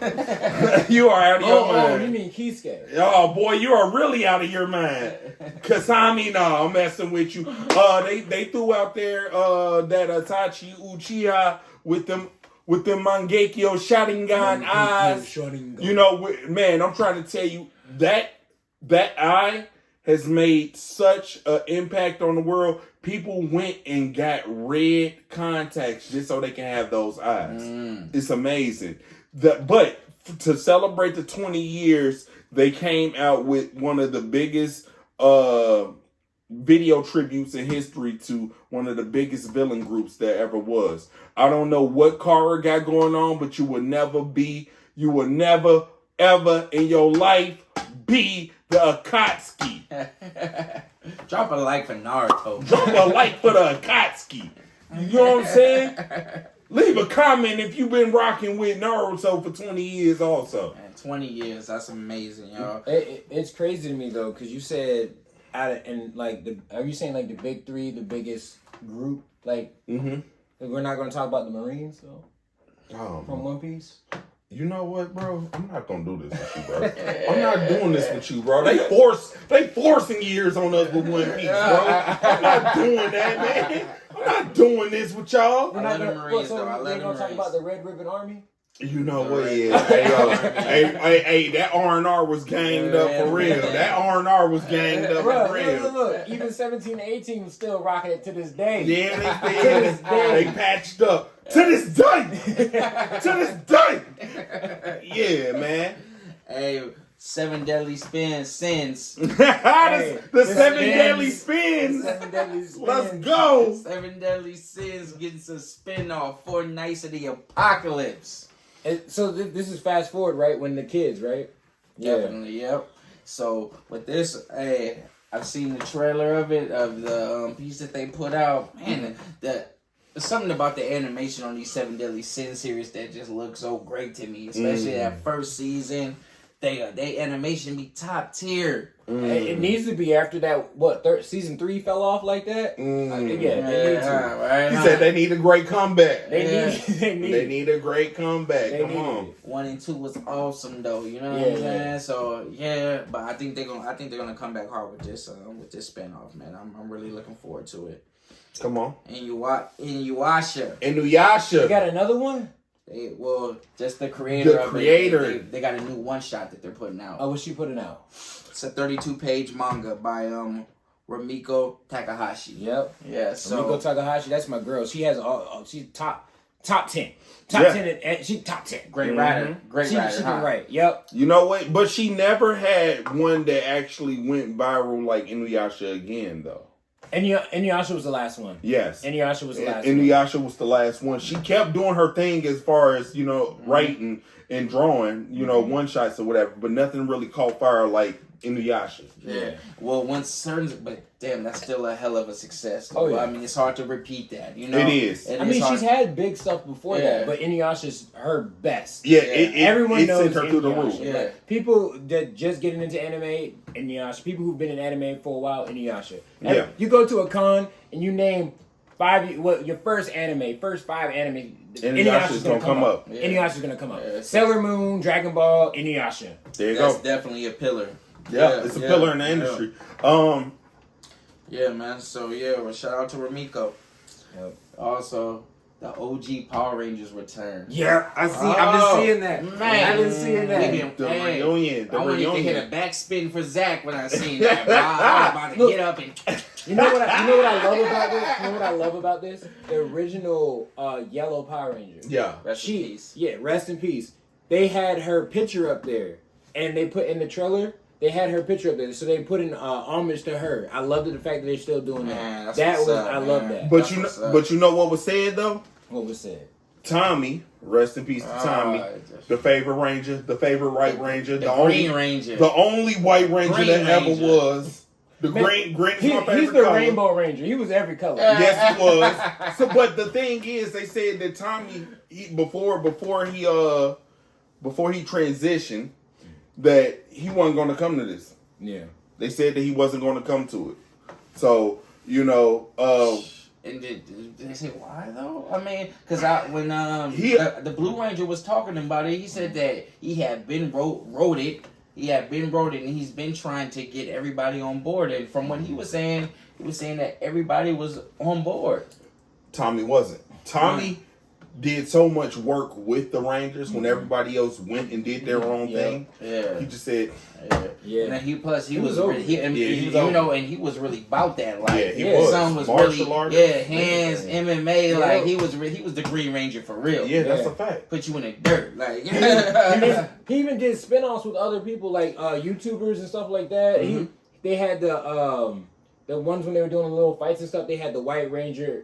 You are out of your mind. Oh, you mean Kisuke? Oh boy, you are really out of your mind. Kasami, no, I'm messing with you. They threw out there that Itachi Uchiha with them Mangekyo Sharingan eyes. You know, man, I'm trying to tell you that eye has made such an impact on the world. People went and got red contacts just so they can have those eyes. It's amazing. But to celebrate the 20 years, they came out with one of the biggest video tributes in history to one of the biggest villain groups there ever was. I don't know what Kara got going on, but you will never, ever in your life be the Akatsuki. Drop a like for Naruto. Drop a like for the Akatsuki. You know what I'm saying? Leave a comment if you've been rocking with Naruto for 20 years also. Man, 20 years, that's amazing, y'all. It's crazy to me though, because you said are you saying like the big three, the biggest group? Like we're not gonna talk about the Marines though? From One Piece? You know what, bro? I'm not gonna do this with you, bro. I'm not doing this with you, bro. They forcing years on us with One Piece, bro. I'm not doing that, man. I'm not doing this with y'all. I love the Marines, though. I love the We're gonna talk Marines. about the Red Ribbon Army? You know what? Yeah. Hey, that R&R was ganged up for real. That R&R was ganged up for real. Look. Even 17 and 18 was still rocking it to this day. Yeah, they patched up. To this day. Yeah, man. Hey, 7 deadly sins. The 7 deadly spins. 7 deadly spins. Let's go. 7 deadly sins getting some spin off. 4 nights of the apocalypse. So this is fast forward, right? When the kids, right? Definitely, yep. So with this, hey, I've seen the trailer of it, of the piece that they put out. Man, there's something about the animation on these 7 Deadly Sins series that just looks so great to me. Especially that first season. They animation be top tier. It needs to be after that. Season 3 fell off like that? They need to. Right. He said they need a great comeback. They need a great comeback. Come on. 1 and 2 was awesome though. You know what I'm saying? So yeah, but I think they're gonna come back hard with this spinoff, man. I'm really looking forward to it. Come on. Inuyasha. Inuyasha. You got another one? Just the creator. They got a new one shot that they're putting out. Oh, what's she putting out? It's a 32-page manga by Rumiko Takahashi. Yep. Yeah. So Rumiko Takahashi, that's my girl. She has she's top top 10. Top 10, and she top 10. Great rider. Great rider. She can write. Yep. You know what? But she never had one that actually went viral like Inuyasha again, though. Inuyasha was the last one. Yes. Inuyasha was the last one. Inuyasha was the last one. She kept doing her thing as far as, writing and drawing, one-shots or whatever, but nothing really caught fire like Inuyasha. Yeah. Well, but damn, that's still a hell of a success. Though. Oh, yeah. I mean, it's hard to repeat that, It is. She's had big stuff before that, but Inuyasha's her best. Yeah, everyone knows sent her through the roof. Yeah. Like, people that just getting into anime, Inuyasha. People who've been in anime for a while, Inuyasha. Yeah. You go to a con and you name your first 5 anime, Inuyasha's gonna come up. Yeah. Inuyasha's gonna come up. Sailor Moon, Dragon Ball, Inuyasha. There you That's go. definitely a pillar. Yeah, it's a pillar in the industry. Yeah, man. So well, shout out to Ramiko. Yep. Also, the OG Power Rangers return. Yeah, I've been seeing that. Man, I've been seeing that. The reunion. I wanted to hit a backspin for Zach when I seen that. Bro. I was about to get up and. You know what I love about this? You know what I love about this? The original Yellow Power Ranger. Yeah. Rest in peace. Yeah, rest in peace. They had her picture up there, and they put in the trailer. They had her picture up there, so they put an homage to her. I loved the fact that they're still doing that. I love that. But you know what was said though? What was said? Tommy, rest in peace to Tommy, the favorite Ranger, the favorite White Ranger, the Green Ranger, the only White Ranger that ever was. The green is my favorite He's the color. Rainbow Ranger. He was every color. Yes, he was. So, but the thing is, they said that Tommy, before he transitioned, that he wasn't going to come to this. Yeah. They said that he wasn't going to come to it. So, and did they say why though? I mean, because when the Blue Ranger was talking about it, he said that he had been wrote it. He had been wrote it, and he's been trying to get everybody on board. And from what he was saying that everybody was on board. Tommy wasn't. Tommy did so much work with the Rangers when everybody else went and did their own thing. Yeah. He just said, yeah. And he was really about that. Like, he was. Son was Martial artist. Hands, MMA. Like he was the Green Ranger for real. Yeah, that's a fact. Put you in the dirt. Like he even did spin-offs with other people, like YouTubers and stuff like that. Mm-hmm. They had the ones when they were doing the little fights and stuff, they had the White Ranger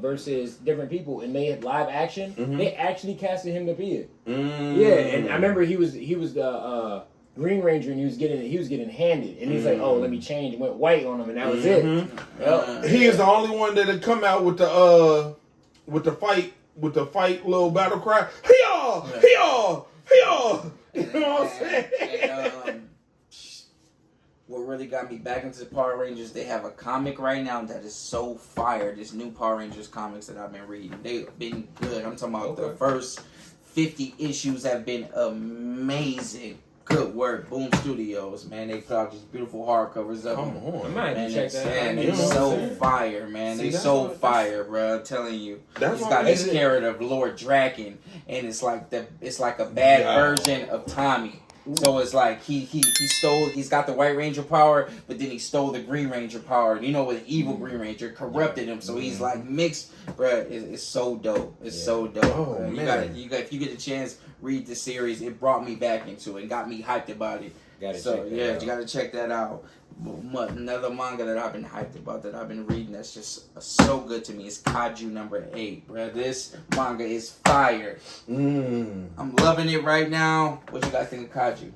versus different people, and they had live action. Mm-hmm. They actually casted him to be it. Mm-hmm. Yeah, and I remember he was the Green Ranger, and he was getting handed, and he's like, "Oh, let me change." Went white on him, and that was it. Yep. He is the only one that had come out with the fight little battle cry. Hey-yaw! Hey-yaw! Hey-yaw! You know what I'm saying? What really got me back into the Power Rangers, they have a comic right now that is so fire. This new Power Rangers comics that I've been reading. They've been good. I'm talking about the first 50 issues have been amazing. Good work. Boom Studios, man. They put out these beautiful hardcovers of them. I might have to check that out. They're so fire, man. They so fire, bro. I'm telling you. He's got this character of Lord Draken, and it's like a bad version of Tommy. So it's like he's got the White Ranger power, but then he stole the Green Ranger power. You know, with evil Green Ranger corrupted him, so he's like mixed, bro. It's so dope. It's so dope. Oh, man. You got if you get a chance, read the series. It brought me back into it and got me hyped about it. You gotta check that out. Another manga that I've been hyped about, that I've been reading, that's just so good to me, is Kaiju #8, bro. This manga is fire. I'm loving it right now. What you guys think of Kaiju?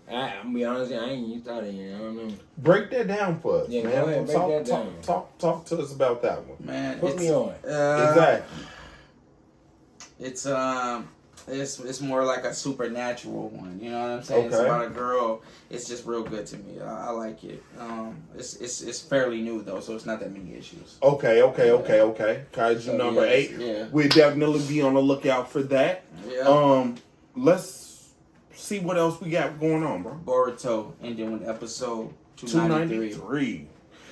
I'm gonna be honest, I ain't even thought of it. I don't know. Break that down for us, man. Go ahead, break that down. Talk to us about that one. Man, put me on. Exactly. It's more like a supernatural one, you know what I'm saying? Okay. It's about a girl. It's just real good to me. I like it. It's fairly new though, so it's not that many issues. Okay. Kaiju #8. Yeah. We'll definitely be on the lookout for that. Yeah. Let's see what else we got going on, bro. Boruto ending with episode 293. 293.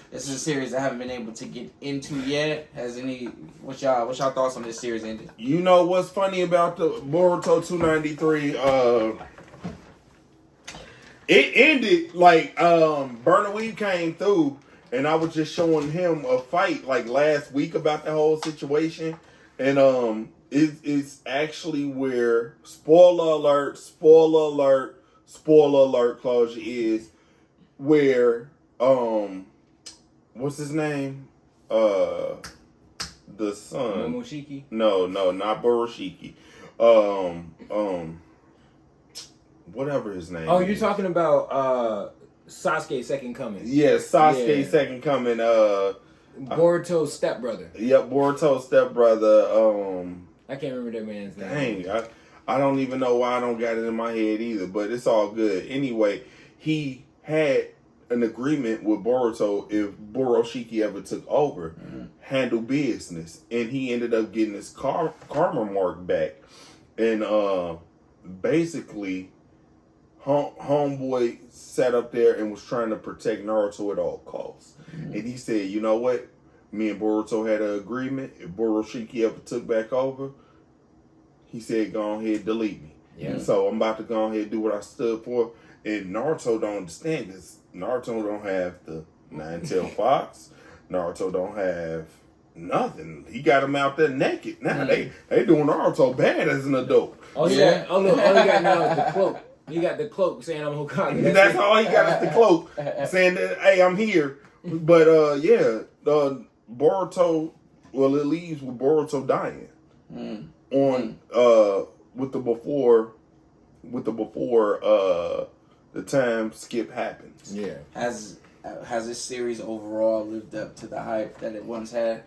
This is a series I haven't been able to get into yet. What's y'all thoughts on this series ending? You know what's funny about the Boruto 293? It ended like Burntheweeb came through, and I was just showing him a fight like last week about the whole situation, and It's actually where spoiler alert closure is where what's his name? The son. Momoshiki? No, not Boroshiki. Whatever his name. Oh, you're talking about Sasuke's second coming. Yeah, Sasuke's second coming. Boruto's stepbrother. Yep, Boruto's stepbrother. I can't remember that man's name. Dang, I don't even know why I don't got it in my head either, but it's all good. Anyway, he had an agreement with Boruto if Boroshiki ever took over, handle business, and he ended up getting his karma mark back, and basically, homeboy sat up there and was trying to protect Naruto at all costs, and he said, you know what? Me and Boruto had an agreement. If Boroshiki ever took back over, he said, go ahead, delete me. Yeah. So I'm about to go ahead and do what I stood for. And Naruto don't understand this. Naruto don't have the nine-tailed fox. Naruto don't have nothing. He got him out there naked. Now they doing Naruto bad as an adult. Oh yeah. All he got now is the cloak. He got the cloak saying I'm Hokage. That's all he got is the cloak saying that, hey, I'm here. But Boruto, well, it leaves with Boruto dying on with the before the time skip happens. Yeah. Has this series overall lived up to the hype that it once had?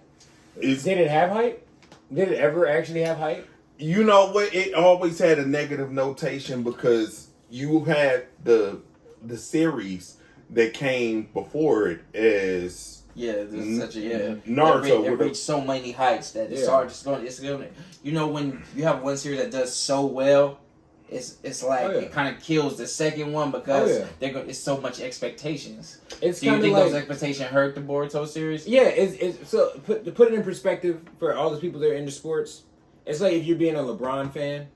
Did it have hype? Did it ever actually have hype? You know what? It always had a negative notation because you had the series that came before it as Naruto. It reached so many heights that it's hard to you know, when you have one series that does so well, it's like it kind of kills the second one because it's so much expectations. Do you think those expectations hurt the Boruto series? Yeah, it's so to put it in perspective for all the people that are into sports, it's like if you're being a LeBron fan,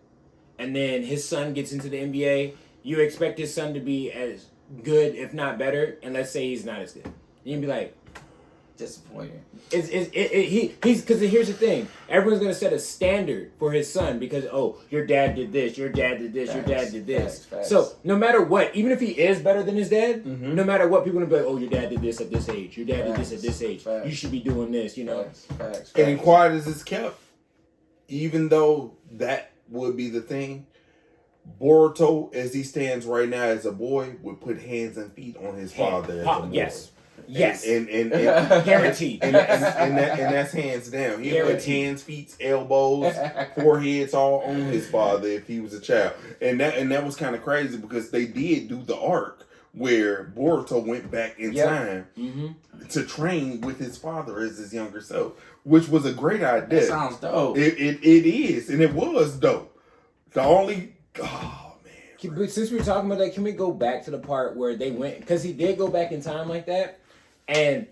and then his son gets into the NBA, you expect his son to be as good, if not better, and let's say he's not as good. You can be like, disappointing. He's because here's the thing. Everyone's gonna set a standard for his son because your dad did this, your dad did this, your dad did this. Facts. So no matter what, even if he is better than his dad, no matter what, people are gonna be like, your dad did this at this age, your dad did this at this age. You should be doing this, you know. Facts. And quiet as it's kept, even though that would be the thing, Boruto, as he stands right now as a boy, would put hands and feet on his father as a boy. Yes. And guaranteed. And that's hands down. He put hands, feet, elbows, foreheads all on his father if he was a child. And that was kind of crazy because they did do the arc where Boruto went back in time to train with his father as his younger self, which was a great idea. That sounds dope. It is, and it was dope. The only But since we were talking about that, can we go back to the part where they went? Because he did go back in time like that, and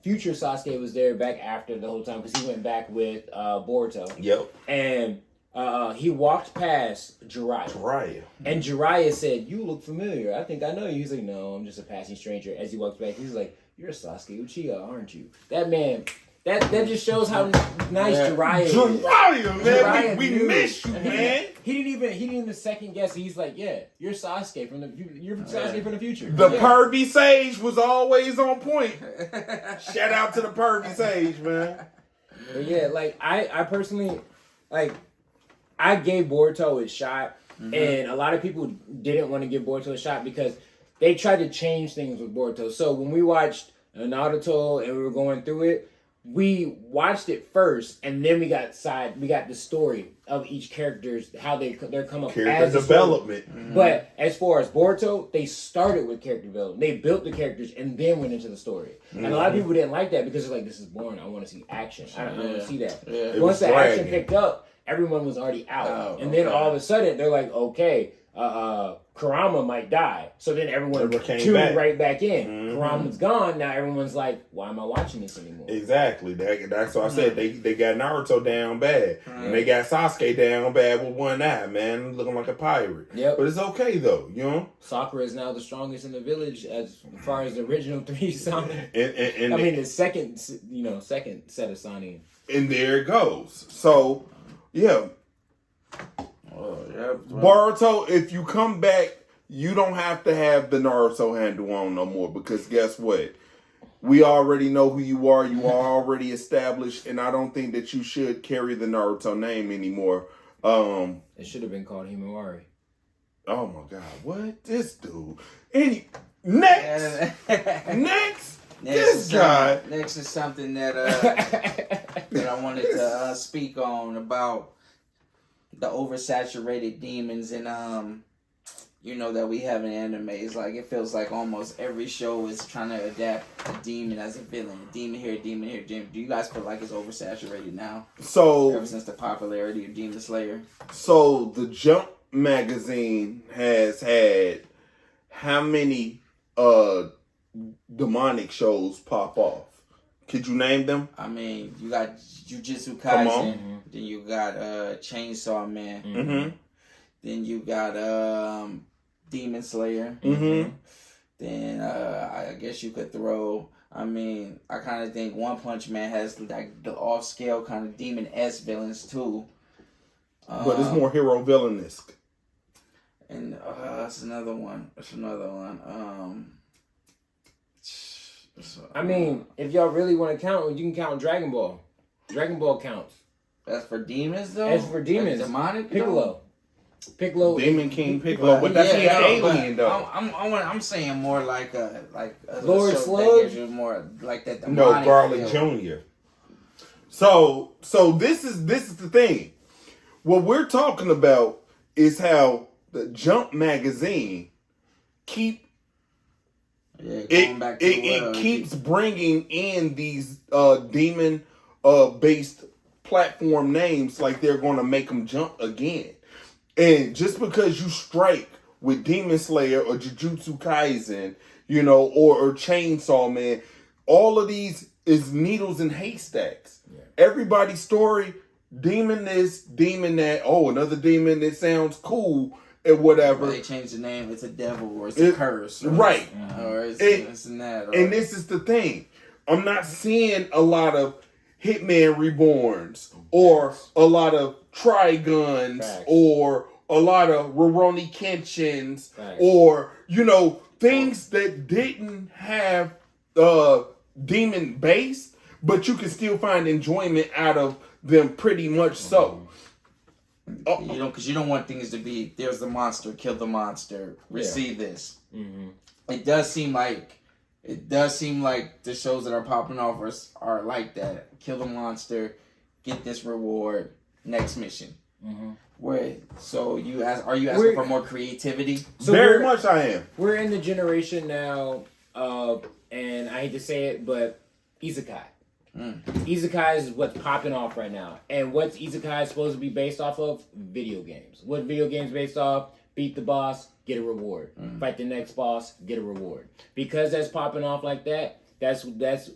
future Sasuke was there back after the whole time because he went back with Boruto. Yep. And he walked past Jiraiya. And Jiraiya said, "You look familiar. I think I know you." He's like, "No, I'm just a passing stranger." As he walks back, he's like, "You're Sasuke Uchiha, aren't you?" That man. That just shows how nice Jiraiya is. Jiraiya, man, we miss you, man. He didn't even second guess. He's like, yeah, you're Sasuke from the future. The pervy sage was always on point. Shout out to the pervy sage, man. But yeah, like I personally, like, I gave Boruto a shot, and a lot of people didn't want to give Boruto a shot because they tried to change things with Boruto. So when we watched Naruto and we were going through it, we watched it first, and then we got the story of each character's how they're come up character as development. But as far as Boruto, they started with character development. They built the characters and then went into the story. And a lot of people didn't like that because they're like, this is boring. I want to see action. I don't want to see that. Yeah. Once the action picked up, everyone was already out. And then all of a sudden, they're like, okay, Kurama might die. So then everyone tuned right back in. Kurama's gone. Now everyone's like, why am I watching this anymore? Exactly. That's why I said they got Naruto down bad. And they got Sasuke down bad with one eye, man. Looking like a pirate. Yep. But it's okay, though, you know? Sakura is now the strongest in the village as far as the original 3 Sonic. And I mean, the second set of Sonic. And there it goes. So, Yeah. Oh, yeah. Boruto, if you come back, you don't have to have the Naruto handle on no more because guess what? We already know who you are. You are already established, and I don't think that you should carry the Naruto name anymore. It should have been called Himawari. Oh my God, what? This dude. Next, this guy. Next is something that that I wanted to speak on about the oversaturated demons and that we have in animes. Like it feels like almost every show is trying to adapt a demon as a villain. Demon here, demon here, demon. Do you guys feel like it's oversaturated now? So ever since the popularity of Demon Slayer. So the Jump magazine has had how many demonic shows pop off? Could you name them? I mean, you got Jujutsu Kaisen, then you got Chainsaw Man, then you got Demon Slayer, then I guess you could throw. I mean, I kind of think One Punch Man has like the off scale kind of demon-esque villains too. But it's more hero villain-esque. And that's another one. I mean, if y'all really want to count, you can count Dragon Ball. Dragon Ball counts. That's for demons, though. That's for demons. Like demonic. Piccolo. Piccolo. Demon King Piccolo, but that's an alien though. I'm saying more like a Lord Sludge. More like that. No, Garlic Jr. So this is the thing. What we're talking about is how the Jump magazine keeps bringing in these demon based platform names like they're going to make them jump again. And just because you strike with Demon Slayer or Jujutsu Kaisen, or Chainsaw Man, all of these is needles in haystacks. Yeah. Everybody's story, demon this, demon that, another demon that sounds cool and whatever. They change the name, it's a devil or it's a curse. Right. Or it's this and that. Or... And this is the thing. I'm not seeing a lot of Hitman Reborns or a lot of Triguns or a lot of Rurouni Kenshins or, things that didn't have demon base, but you can still find enjoyment out of them pretty much so. Because you don't want things to be, there's the monster, kill the monster, receive this. Mm-hmm. It does seem like the shows that are popping off are like that. Kill the monster, get this reward, next mission. Mm-hmm. Are you asking for more creativity? So very much I am. We're in the generation now of, and I hate to say it, but isekai. Isekai is what's popping off right now. And what's isekai supposed to be based off of? Video games. What video games based off? Beat the boss, get a reward. Fight the next boss, get a reward. Because that's popping off like that, that's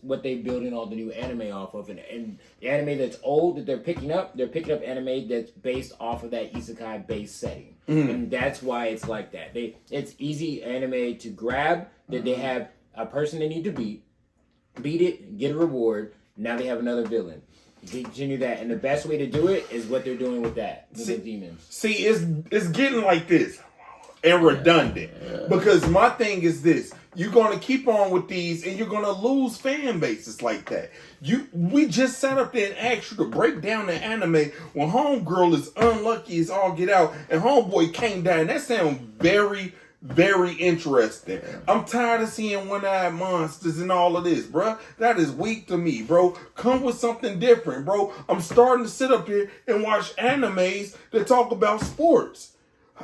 what they building all the new anime off of. And the anime that's old that they're picking up anime that's based off of that isekai based setting. And that's why it's like that. It's easy anime to grab that they have a person they need to beat it, get a reward. Now they have another villain. Continue that, and the best way to do it is what they're doing with that, with the demons. See, it's getting like this and redundant because my thing is this: you're gonna keep on with these, and you're gonna lose fan bases like that. We just sat up there and asked you to break down the anime when Homegirl is unlucky as all get out, and Homeboy came down. That sounds very, very interesting. I'm tired of seeing one-eyed monsters and all of this, bro. That is weak to me, bro. Come with something different, bro. I'm starting to sit up here and watch animes that talk about sports.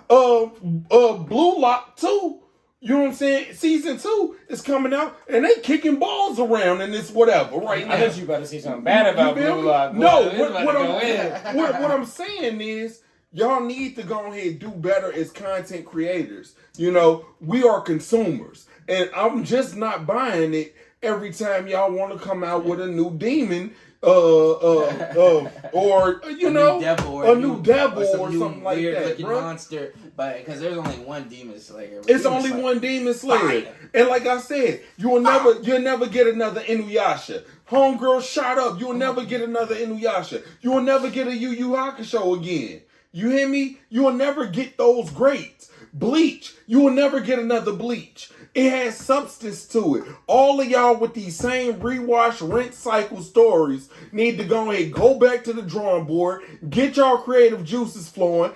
Blue Lock 2, you know what I'm saying? Season 2 is coming out, and they kicking balls around in this whatever right now. I thought you were about to say something bad about Blue Lock. No, what I'm saying is, y'all need to go ahead and do better as content creators. We are consumers. And I'm just not buying it every time y'all want to come out with a new demon or a new devil or something like that, looking monster, but because there's only one demon slayer. It's only one demon slayer. And like I said, you'll never get another Inuyasha. Homegirl shot up. You'll never get another Inuyasha. You will never get a Yu Yu Hakusho again. You hear me? You will never get those greats. Bleach. You will never get another Bleach. It has substance to it. All of y'all with these same rewash, rinse cycle stories need to go ahead, go back to the drawing board, get y'all creative juices flowing,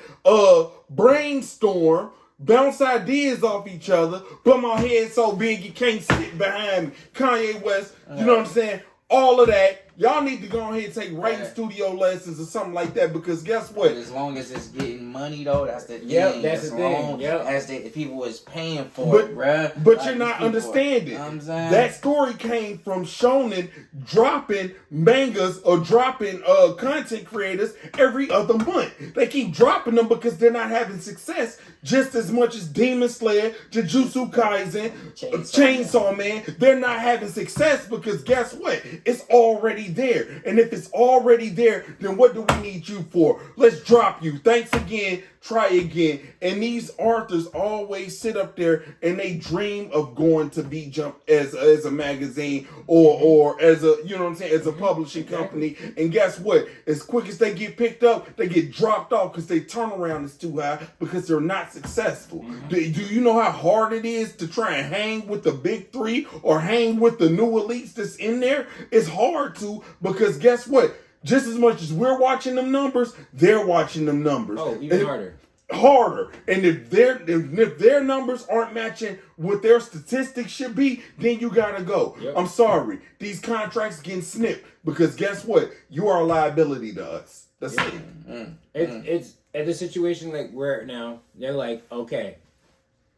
brainstorm, bounce ideas off each other, but my head so big you can't sit behind me. Kanye West, you know what I'm saying? All of that. Y'all need to go ahead and take writing studio lessons or something like that, because guess what? But as long as it's getting money, though, that's the thing. Yep, that's the thing. Yep. As the people is paying for it, bruh. But you're not understanding. You know what I'm saying? That story came from Shonen dropping mangas or dropping content creators every other month. They keep dropping them because they're not having success just as much as Demon Slayer, Jujutsu Kaisen, Chainsaw Man. They're not having success because guess what? It's already there. And if it's already there, then what do we need you for? Let's drop you. Thanks again. Try again. And these authors always sit up there and they dream of going to Beat Jump as a magazine or as a, you know what I'm saying, as a publishing company. And guess what? As quick as they get picked up, they get dropped off because their turnaround is too high because they're not successful. Do you know how hard it is to try and hang with the big three or hang with the new elites that's in there? It's hard to, because guess what? Just as much as we're watching them numbers, they're watching them numbers. Oh, even harder. And if their numbers aren't matching what their statistics should be, then you gotta go. Yep. I'm sorry. These contracts getting snipped because guess what? You are a liability to us. That's it. It's at the situation like where now they're like, okay,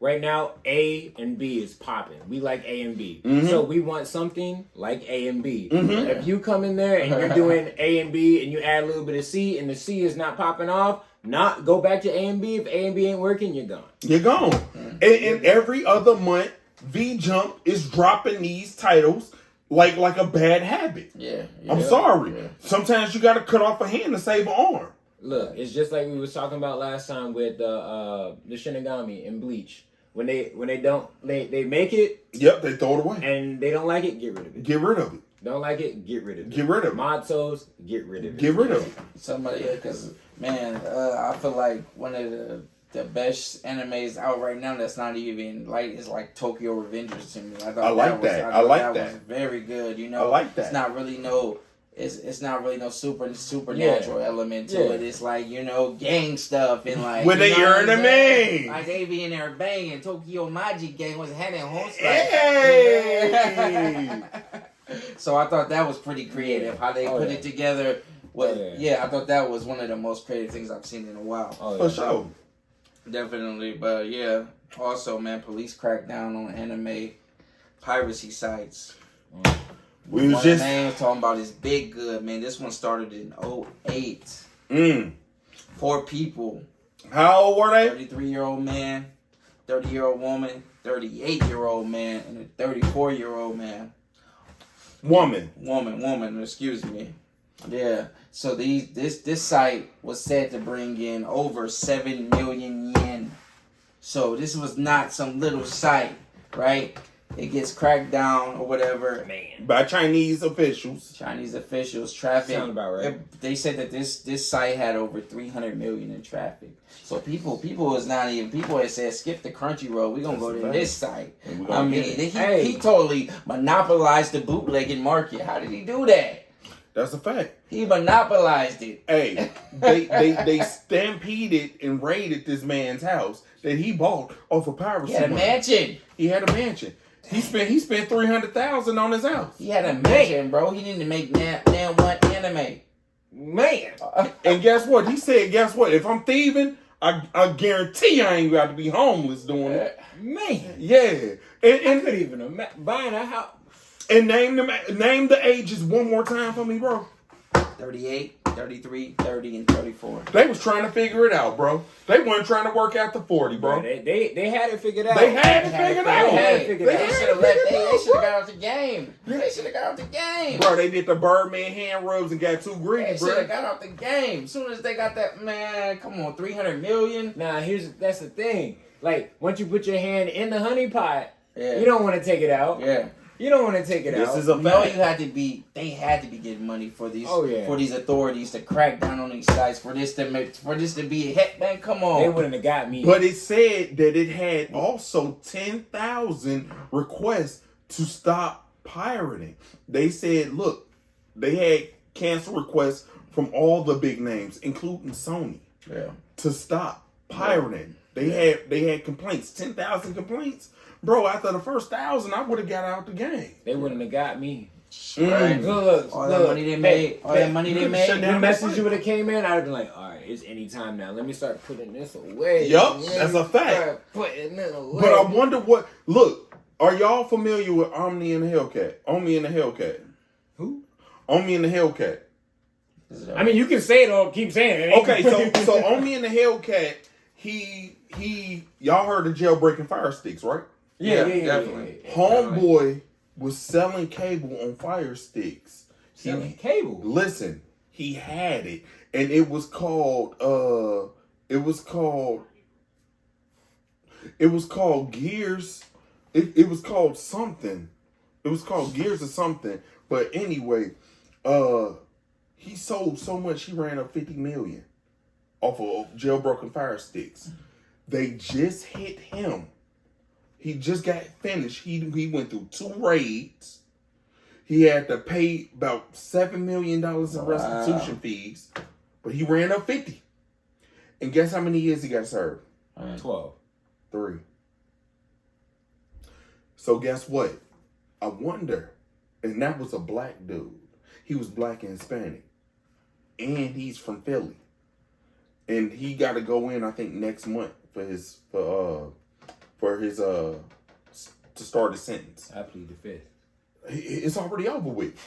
right now A and B is popping. We like A and B. So we want something like A and B. If you come in there and you're doing A and B and you add a little bit of C and the C is not popping off, not go back to A and B. If A and B ain't working, you're gone. You're gone. And every other month, V Jump is dropping these titles like a bad habit. Yeah. I'm sorry. Yeah. Sometimes you got to cut off a hand to save an arm. Look, it's just like we was talking about last time with the Shinigami and Bleach. When they make it. Yep, they throw it away. And they don't like it, get rid of it. Get rid of it. Don't like it, get rid of it. Get rid of it. Mottos, get rid of it. Get rid of it. Somebody, because man, I feel like one of the best animes out right now that's not even like is like Tokyo Revengers to me. I like that. I like that. Was very good. You know, I like that. It's not really no. It's not really no supernatural element to it. It's like, you know, gang stuff and like when they earn the main. Like they be in there banging. Tokyo Magic Gang was having host. Hey. So I thought that was pretty creative how they put it together. I thought that was one of the most creative things I've seen in a while. For sure. Definitely, but yeah. Also, man, police crackdown on anime piracy sites. We was just talking about his Big Good, man. This one started in 2008. 4 people. How old were they? 33-year-old man, 30-year-old woman, 38-year-old man, and a 34-year-old man. Woman, excuse me. Yeah. So this site was said to bring in over 7 million yen. So this was not some little site, right? It gets cracked down or whatever. Man. By Chinese officials. Traffic. Sound about right. They said that this site had over 300 million in traffic. So people had said skip the Crunchyroll. We're gonna go to this site. I mean, he totally monopolized the bootlegging market. How did he do that? That's a fact. He monopolized it. Hey, they stampeded and raided this man's house that he bought off of piracy. He had a mansion. He had a mansion. He spent $300,000 on his house. He had a mansion, bro. He didn't make man one anime. Man. And guess what? He said, guess what? If I'm thieving, I guarantee I ain't got to be homeless doing it. Man. Yeah. And could even buying a house. And name the ages one more time for me, bro. 38, 33, 30, and 34. They was trying to figure it out, bro. They weren't trying to work out the 40, bro. They had it figured out. They had it figured out. They should have got out the game. They should have got out the game. Bro, they did the Birdman hand rubs and got too greedy, They bro. should have got out the game. As soon as they got that, man, come on, 300 million. Nah, that's the thing. Like, once you put your hand in the honey pot, Yeah. You don't want to take it out. Yeah. You don't want to take it out. This is a No, fact. they had to be getting money for these Oh, for these authorities to crack down on these sites for this to be a hit, man. Come on. They wouldn't have got me. But it said that it had also 10,000 requests to stop pirating. They said, look, they had cancel requests from all the big names, including Sony, to stop pirating. They had complaints, 10,000 complaints. Bro, after the first 1,000, I would have got out the game. They wouldn't have got me. Right. Look, All that money they made. All that money they made. The message would have came in, I'd have been like, all right, it's any time now. Let me start putting this away. Yup, that's a fact. Start putting it away. But I wonder what. Look, are y'all familiar with Omni and the Hellcat? Omni and the Hellcat. Who? Omni and the Hellcat. I mean, you can say it or keep saying it. Okay, so Omni and the Hellcat, y'all heard of jailbreaking fire sticks, right? Yeah, definitely. Homeboy was selling cable on fire sticks. Selling cable. Listen, he had it, and it was called Gears. It was called something. It was called Gears or something. But anyway, he sold so much he ran up 50 million off of jailbroken fire sticks. They just hit him. He just got finished. He went through 2 raids. He had to pay about $7 million in restitution fees, but he ran up 50. And guess how many years he got served? 12. 3. So guess what? I wonder, and that was a black dude. He was black and Hispanic, and he's from Philly, and he got to go in, I think, next month to start his sentence. I plead the fifth. It's already over with.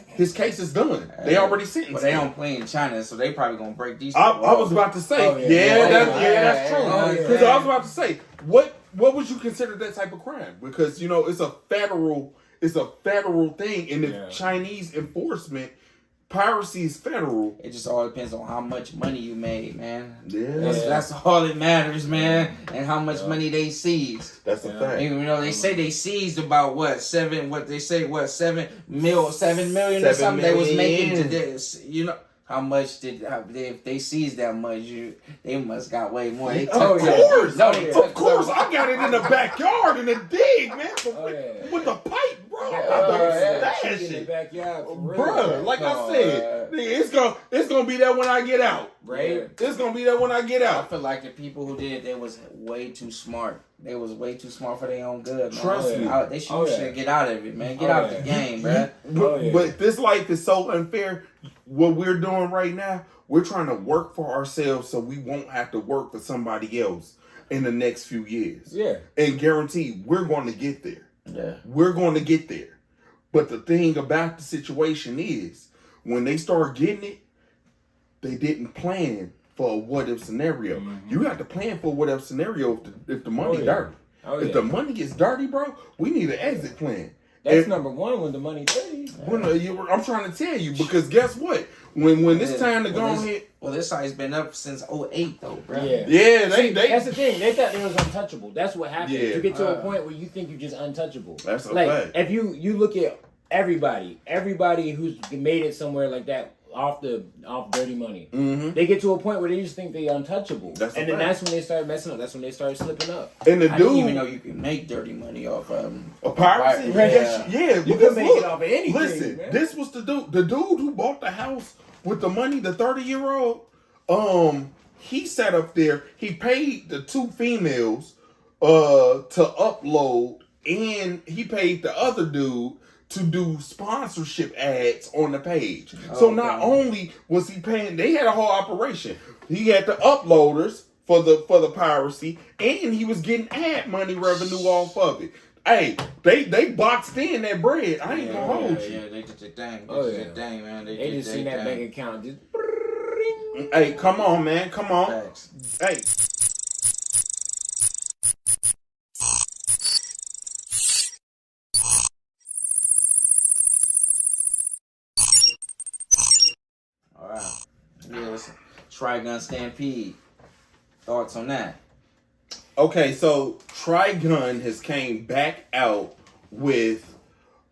His case is done. They already sentenced But they him. don't play in China, so they probably gonna break these. I was about to say, that's true. Because I was about to say, what would you consider that type of crime? Because it's a federal thing, and the Chinese enforcement. Piracy is federal. It just all depends on how much money you made, man. Yeah. That's all that matters, man. And how much money they seized. That's a fact. They say they seized about $7 million or something they was making to this. How much if they seized that much, they must got way more. They Of course, I got it in the backyard in the dig, man. With the pipe, bro. Stash it, bro. Like I said, it's gonna be there when I get out, right? It's gonna be there when I get I out. feel like the people who did it, they was way too smart. They was way too smart for their own good, man. Trust me. They should get out of it, man. Get out of the game, bro. But this life is so unfair. What we're doing right now, we're trying to work for ourselves so we won't have to work for somebody else in the next few years. Yeah. And guarantee we're going to get there. Yeah. We're going to get there. But the thing about the situation is, when they start getting it, they didn't plan for a what-if scenario. Mm-hmm. You have to plan for a what-if scenario if the money dirty. If the money gets dirty, bro, we need an exit plan. That's number one when the money dirty. I'm trying to tell you, because guess what? When it's time to go ahead. Well, this site's been up since 2008 though, bro. Yeah, they that's the thing. They thought it was untouchable. That's what happened. Yeah. You get to a point where you think you're just untouchable. That's a like fact. if you look at everybody who's made it somewhere like that off dirty money, they get to a point where they just think they're untouchable. That's when they start messing up. That's when they start slipping up. And the I didn't even know you can make dirty money off a piracy. Yeah, you can make it off of anything. Listen, man. This was the dude who bought the house with the money. The 30-year-old. He sat up there. He paid the 2 females to upload, and he paid the other dude to do sponsorship ads on the page. So not only was he paying, they had a whole operation. He had the uploaders for the piracy, and he was getting ad money revenue off of it. Hey, they boxed in that bread. I ain't gonna hold you. Yeah, they did the thing. Man. They just seen that bank account just. Hey, come on, man. Come on. Facts. Hey. All right. Yeah, listen. Trigun Stampede. Thoughts on that? Okay, so Trigun has came back out with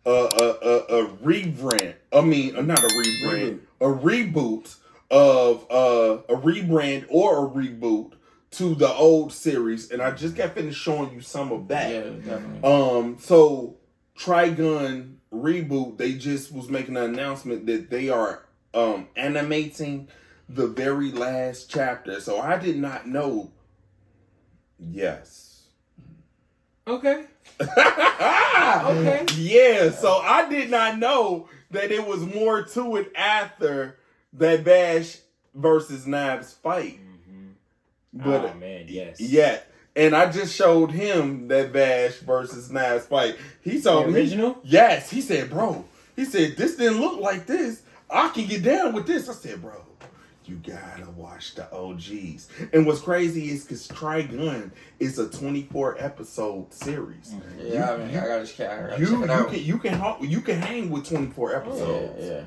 a rebrand. I mean, not a rebrand, a reboot of a rebrand or a reboot to the old series, and I just got finished showing you some of that. Yeah, definitely. So Trigun reboot, they just was making an announcement that they are animating the very last chapter. So I did not know. Yes. Okay. Okay. Yeah, so I did not know that it was more to it after that Bash versus Knives fight. But oh man, yes. Yeah. And I just showed him that Bash versus Knives fight. He told me. Original? Yes. He said, bro. He said, this didn't look like this. I can get down with this. I said, bro, you gotta watch the OGs. And what's crazy is because Trigun is a 24 episode series. Yeah, I gotta check it out. You can hang with 24 episodes. Yeah.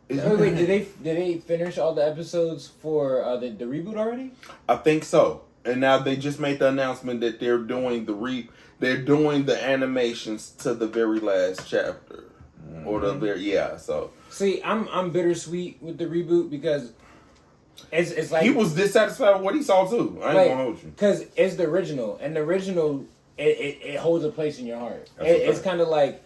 Wait, did they finish all the episodes for the reboot already? I think so. And now they just made the announcement that they're doing the animations to the very last chapter. Or the very so. See, I'm bittersweet with the reboot because it's like he was dissatisfied with what he saw too. I ain't gonna hold you. Because it's the original, and the original it holds a place in your heart. It's kind of like,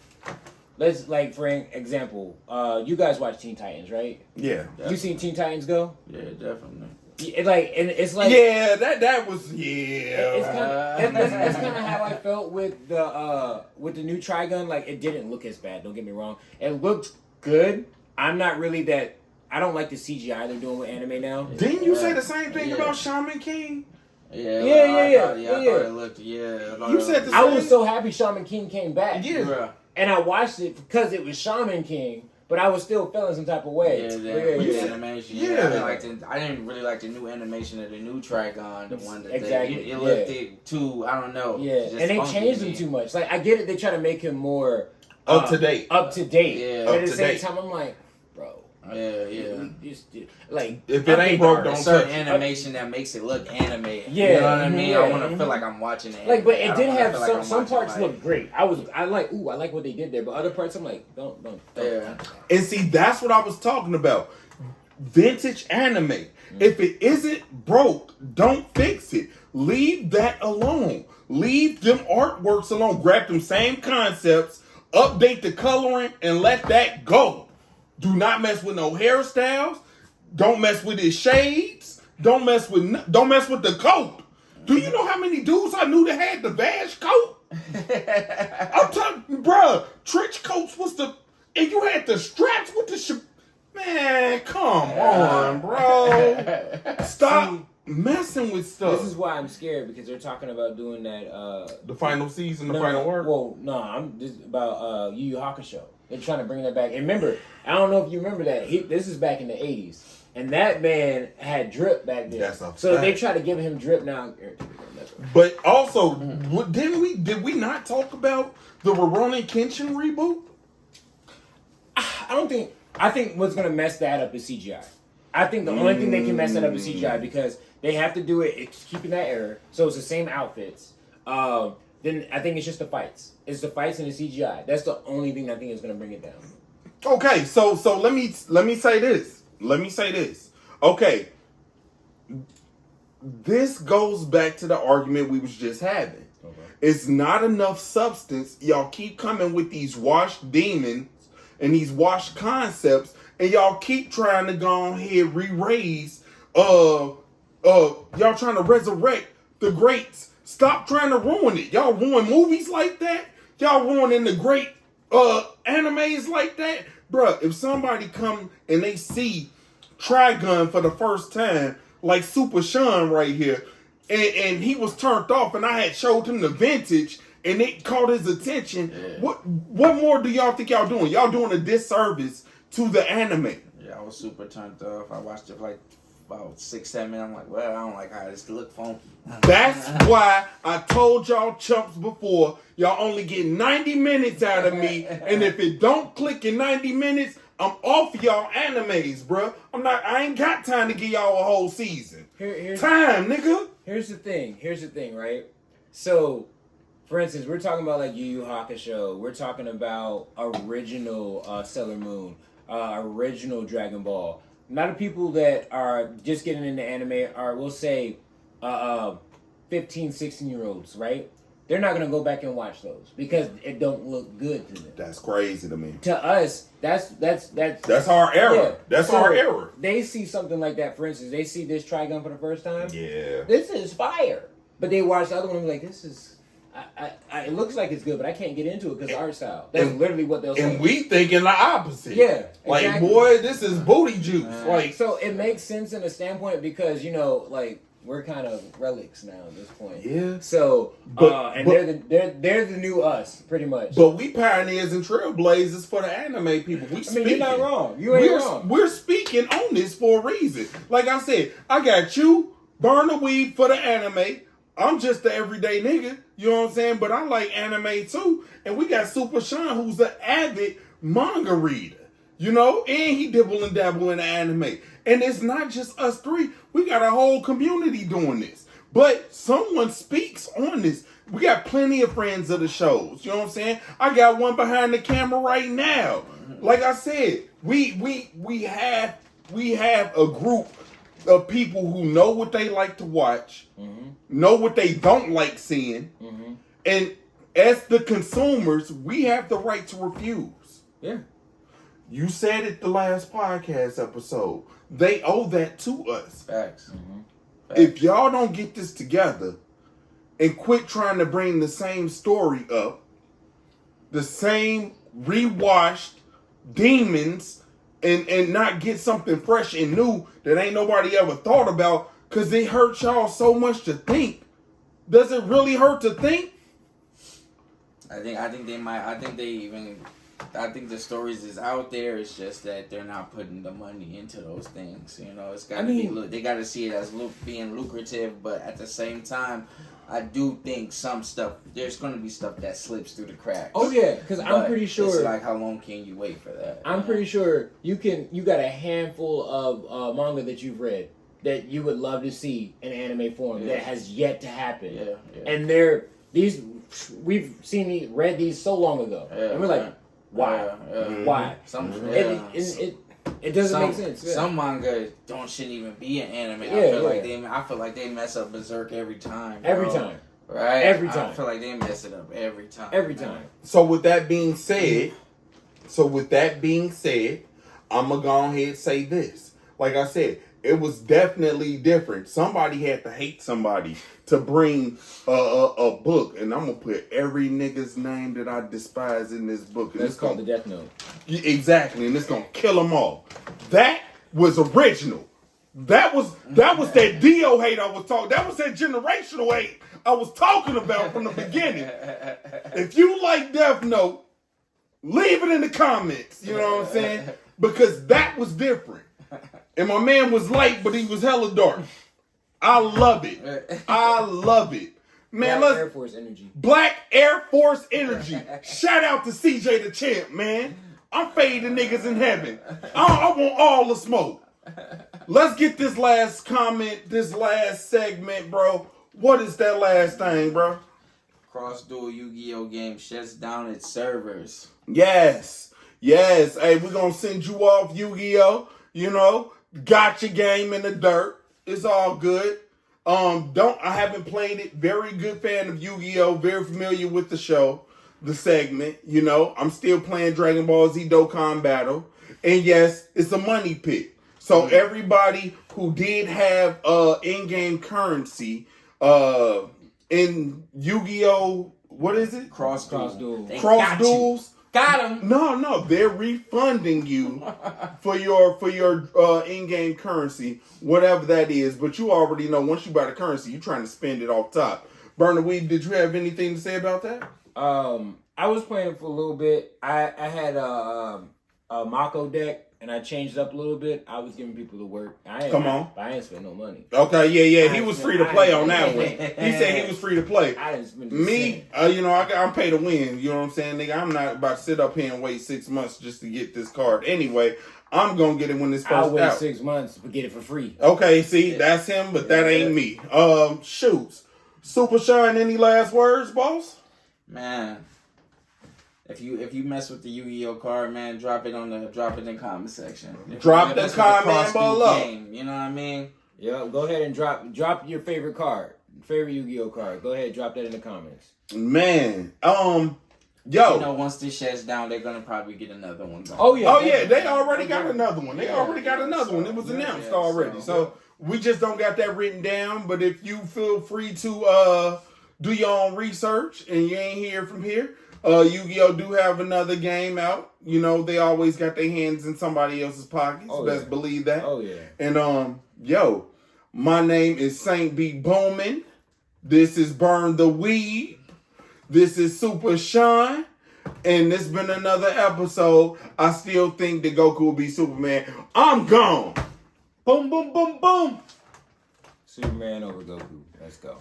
for example, you guys watch Teen Titans, right? Yeah. You seen Teen Titans go? Yeah, definitely. It's like yeah, that was It's kind of how I felt with the new Trigun. Like, it didn't look as bad. Don't get me wrong. It looked good. I'm not really that. I don't like the CGI they're doing with anime now. Didn't you say the same thing about Shaman King? Yeah. Yeah. I thought it looked. Yeah. You said the same. I was so happy Shaman King came back. Yeah. And I watched it because it was Shaman King. But I was still feeling some type of way. The animation. I didn't really like the new animation of the new Trigun, the one that it looked too. I don't know. Yeah, and they changed him too much. Like, I get it. They try to make him more up to date. Yeah. But at the same time, I'm like, bro. Yeah. Like, if it ain't broke, don't certain animation that makes it look animated. Yeah, you know what I mean. I want to feel like I'm watching it. Like, but it did have some parts look great. I like what they did there. But other parts, I'm like, don't. Yeah. And see, that's what I was talking about. Vintage anime. If it isn't broke, don't fix it. Leave that alone. Leave them artworks alone. Grab them same concepts, update the coloring, and let that go. Do not mess with no hairstyles. Don't mess with his shades. Don't mess with the coat. Do you know how many dudes I knew that had the Vash coat? I'm talking, bruh. Trench coats was and you had the straps with the man. Come on, bro. Stop messing with stuff. This is why I'm scared, because they're talking about doing that. The final season, final work. Well, no, I'm just about Yu Yu Hakusho. They're trying to bring that back. And remember, I don't know if you remember that. This is back in the 80s. And that man had drip back then. So they try to give him drip now. But also, did we not talk about the Rurouni Kenshin reboot? I think what's going to mess that up is CGI. I think the only thing they can mess that up is CGI, because they have to do it's keeping that error. So it's the same outfits. Then I think it's just the fights. It's the fights and the CGI. That's the only thing I think is going to bring it down. Okay, so let me say this. Okay. This goes back to the argument we was just having. Okay. It's not enough substance. Y'all keep coming with these washed demons and these washed concepts, and y'all keep trying to go ahead re-raise y'all trying to resurrect the greats. Stop trying to ruin it. Y'all ruin movies like that. Y'all ruining the great animes like that. Bruh, if somebody come and they see Trigun for the first time, like Super Shaun right here, and he was turned off, and I had showed him the vintage, and it caught his attention. Yeah. What more do y'all think y'all doing? Y'all doing a disservice to the anime. Yeah, I was super turned off. I watched it for like about 6-7 minutes. I'm like, well, I don't like how this look funky. That's why I told y'all chumps before, y'all only get 90 minutes out of me, and if it don't click in 90 minutes, I'm off y'all animes, bruh. I ain't got time to give y'all a whole season. Here's the thing, right? So, For instance, we're talking about like Yu Yu Hakusho. We're talking about original Sailor Moon, original Dragon Ball. A lot of people that are just getting into anime are, we'll say, 15, 16-year-olds, right? They're not going to go back and watch those because it don't look good to them. That's crazy to me. To us, that's our era. Yeah. That's our era. They see something like that, for instance, they see this Trigun for the first time. Yeah. This is fire. But they watch the other one and be like, this is... it looks like it's good, but I can't get into it because art style. That's literally what they'll say. And we thinking the opposite. Yeah, like exactly. boy, this is booty juice. Like, so it makes sense in a standpoint because like we're kind of relics now at this point. Yeah. So they're the new us, pretty much. But we pioneers and trailblazers for the anime people. You're not wrong. You ain't wrong. We're speaking on this for a reason. Like I said, I got you, Burntheweeb for the anime. I'm just the everyday nigga, you know what I'm saying? But I like anime too. And we got Super Shaun, who's an avid manga reader, you know? And he dibble and dabble in anime. And it's not just us three. We got a whole community doing this. But someone speaks on this. We got plenty of friends of the shows, you know what I'm saying? I got one behind the camera right now. Like I said, we have a group of people who know what they like to watch, know what they don't like seeing, and as the consumers, we have the right to refuse. Yeah. You said it the last podcast episode. They owe that to us. Facts. If y'all don't get this together and quit trying to bring the same story up, the same rewashed demons, and not get something fresh and new that ain't nobody ever thought about, because it hurts y'all so much to think. Does it really hurt to think? I think they might. I think the stories is out there. It's just that they're not putting the money into those things. You know, it's got to be. They got to see it as being lucrative, but at the same time, I do think some stuff. There's going to be stuff that slips through the cracks. Oh yeah, because I'm pretty sure. It's like, how long can you wait for that? I'm pretty sure you got a handful of manga that you've read that you would love to see in anime form that has yet to happen. Yeah. And we've read these so long ago, and we're like, why? Why? It doesn't make sense. Yeah. Some manga shouldn't even be an anime. I feel like they mess up Berserk every time. Every time. Right? Every time. I feel like they mess it up every time. Every time. So with that being said, I'm going to go ahead and say this. Like I said, it was definitely different. Somebody had to hate somebody to bring a book. And I'm going to put every nigga's name that I despise in this book. That's called the Death Note. Exactly. And it's going to kill them all. That was original. That was that Dio hate I was talking. That was that generational hate I was talking about from the beginning. If you like Death Note, leave it in the comments. You know what I'm saying? Because that was different. And my man was light, but he was hella dark. I love it. Man, Black Air Force energy. Black Air Force energy. Shout out to CJ the Champ, man. I'm fading niggas in heaven. I want all the smoke. Let's get this last comment, this last segment, bro. What is that last thing, bro? Cross Duel Yu-Gi-Oh game shuts down its servers. Yes. Hey, we're going to send you off, Yu-Gi-Oh. You know, got your game in the dirt. It's all good. I haven't played it. Very good fan of Yu-Gi-Oh. Very familiar with the show, the segment. You know, I'm still playing Dragon Ball Z Dokkan Battle. And yes, it's a money pit. So everybody who did have in-game currency in Yu-Gi-Oh, what is it? Cross Duel. Cross Duels. Got him. No, they're refunding you for your in-game currency, whatever that is. But you already know once you buy the currency, you're trying to spend it off top. Burntheweeb, did you have anything to say about that? I was playing for a little bit. I had a Mako deck, and I changed it up a little bit. I was giving people the work. I ain't spend no money. Okay, yeah. He was free to play on that one. He said he was free to play. I didn't spend me. I'm paid to win. You know what I'm saying, nigga? I'm not about to sit up here and wait 6 months just to get this card. Anyway, I'm gonna get it when it's first out. I'll wait 6 months to get it for free. Okay, see, that's him, but that ain't me. Shoots. Super Shaun, any last words, boss? Man. If you mess with the Yu-Gi-Oh card, man, drop it in the comment section. Drop the comment below. You know what I mean? Yeah, go ahead and drop your favorite card. Favorite Yu-Gi-Oh card. Go ahead, drop that in the comments. Man, yo. You know, once this shuts down, they're gonna probably get another one going. Oh yeah, they already got another one. They already got another one. It was announced already. So we just don't got that written down. But if you feel free to do your own research and you ain't hear from here, Yu-Gi-Oh do have another game out. You know, they always got their hands in somebody else's pockets. Best believe that. Oh yeah. And yo, my name is SaintBeBoomin. This is Burntheweeb. This is Supa Shaun. And this been another episode. I still think that Goku will be Superman. I'm gone. Boom, boom, boom, boom. Superman over Goku. Let's go.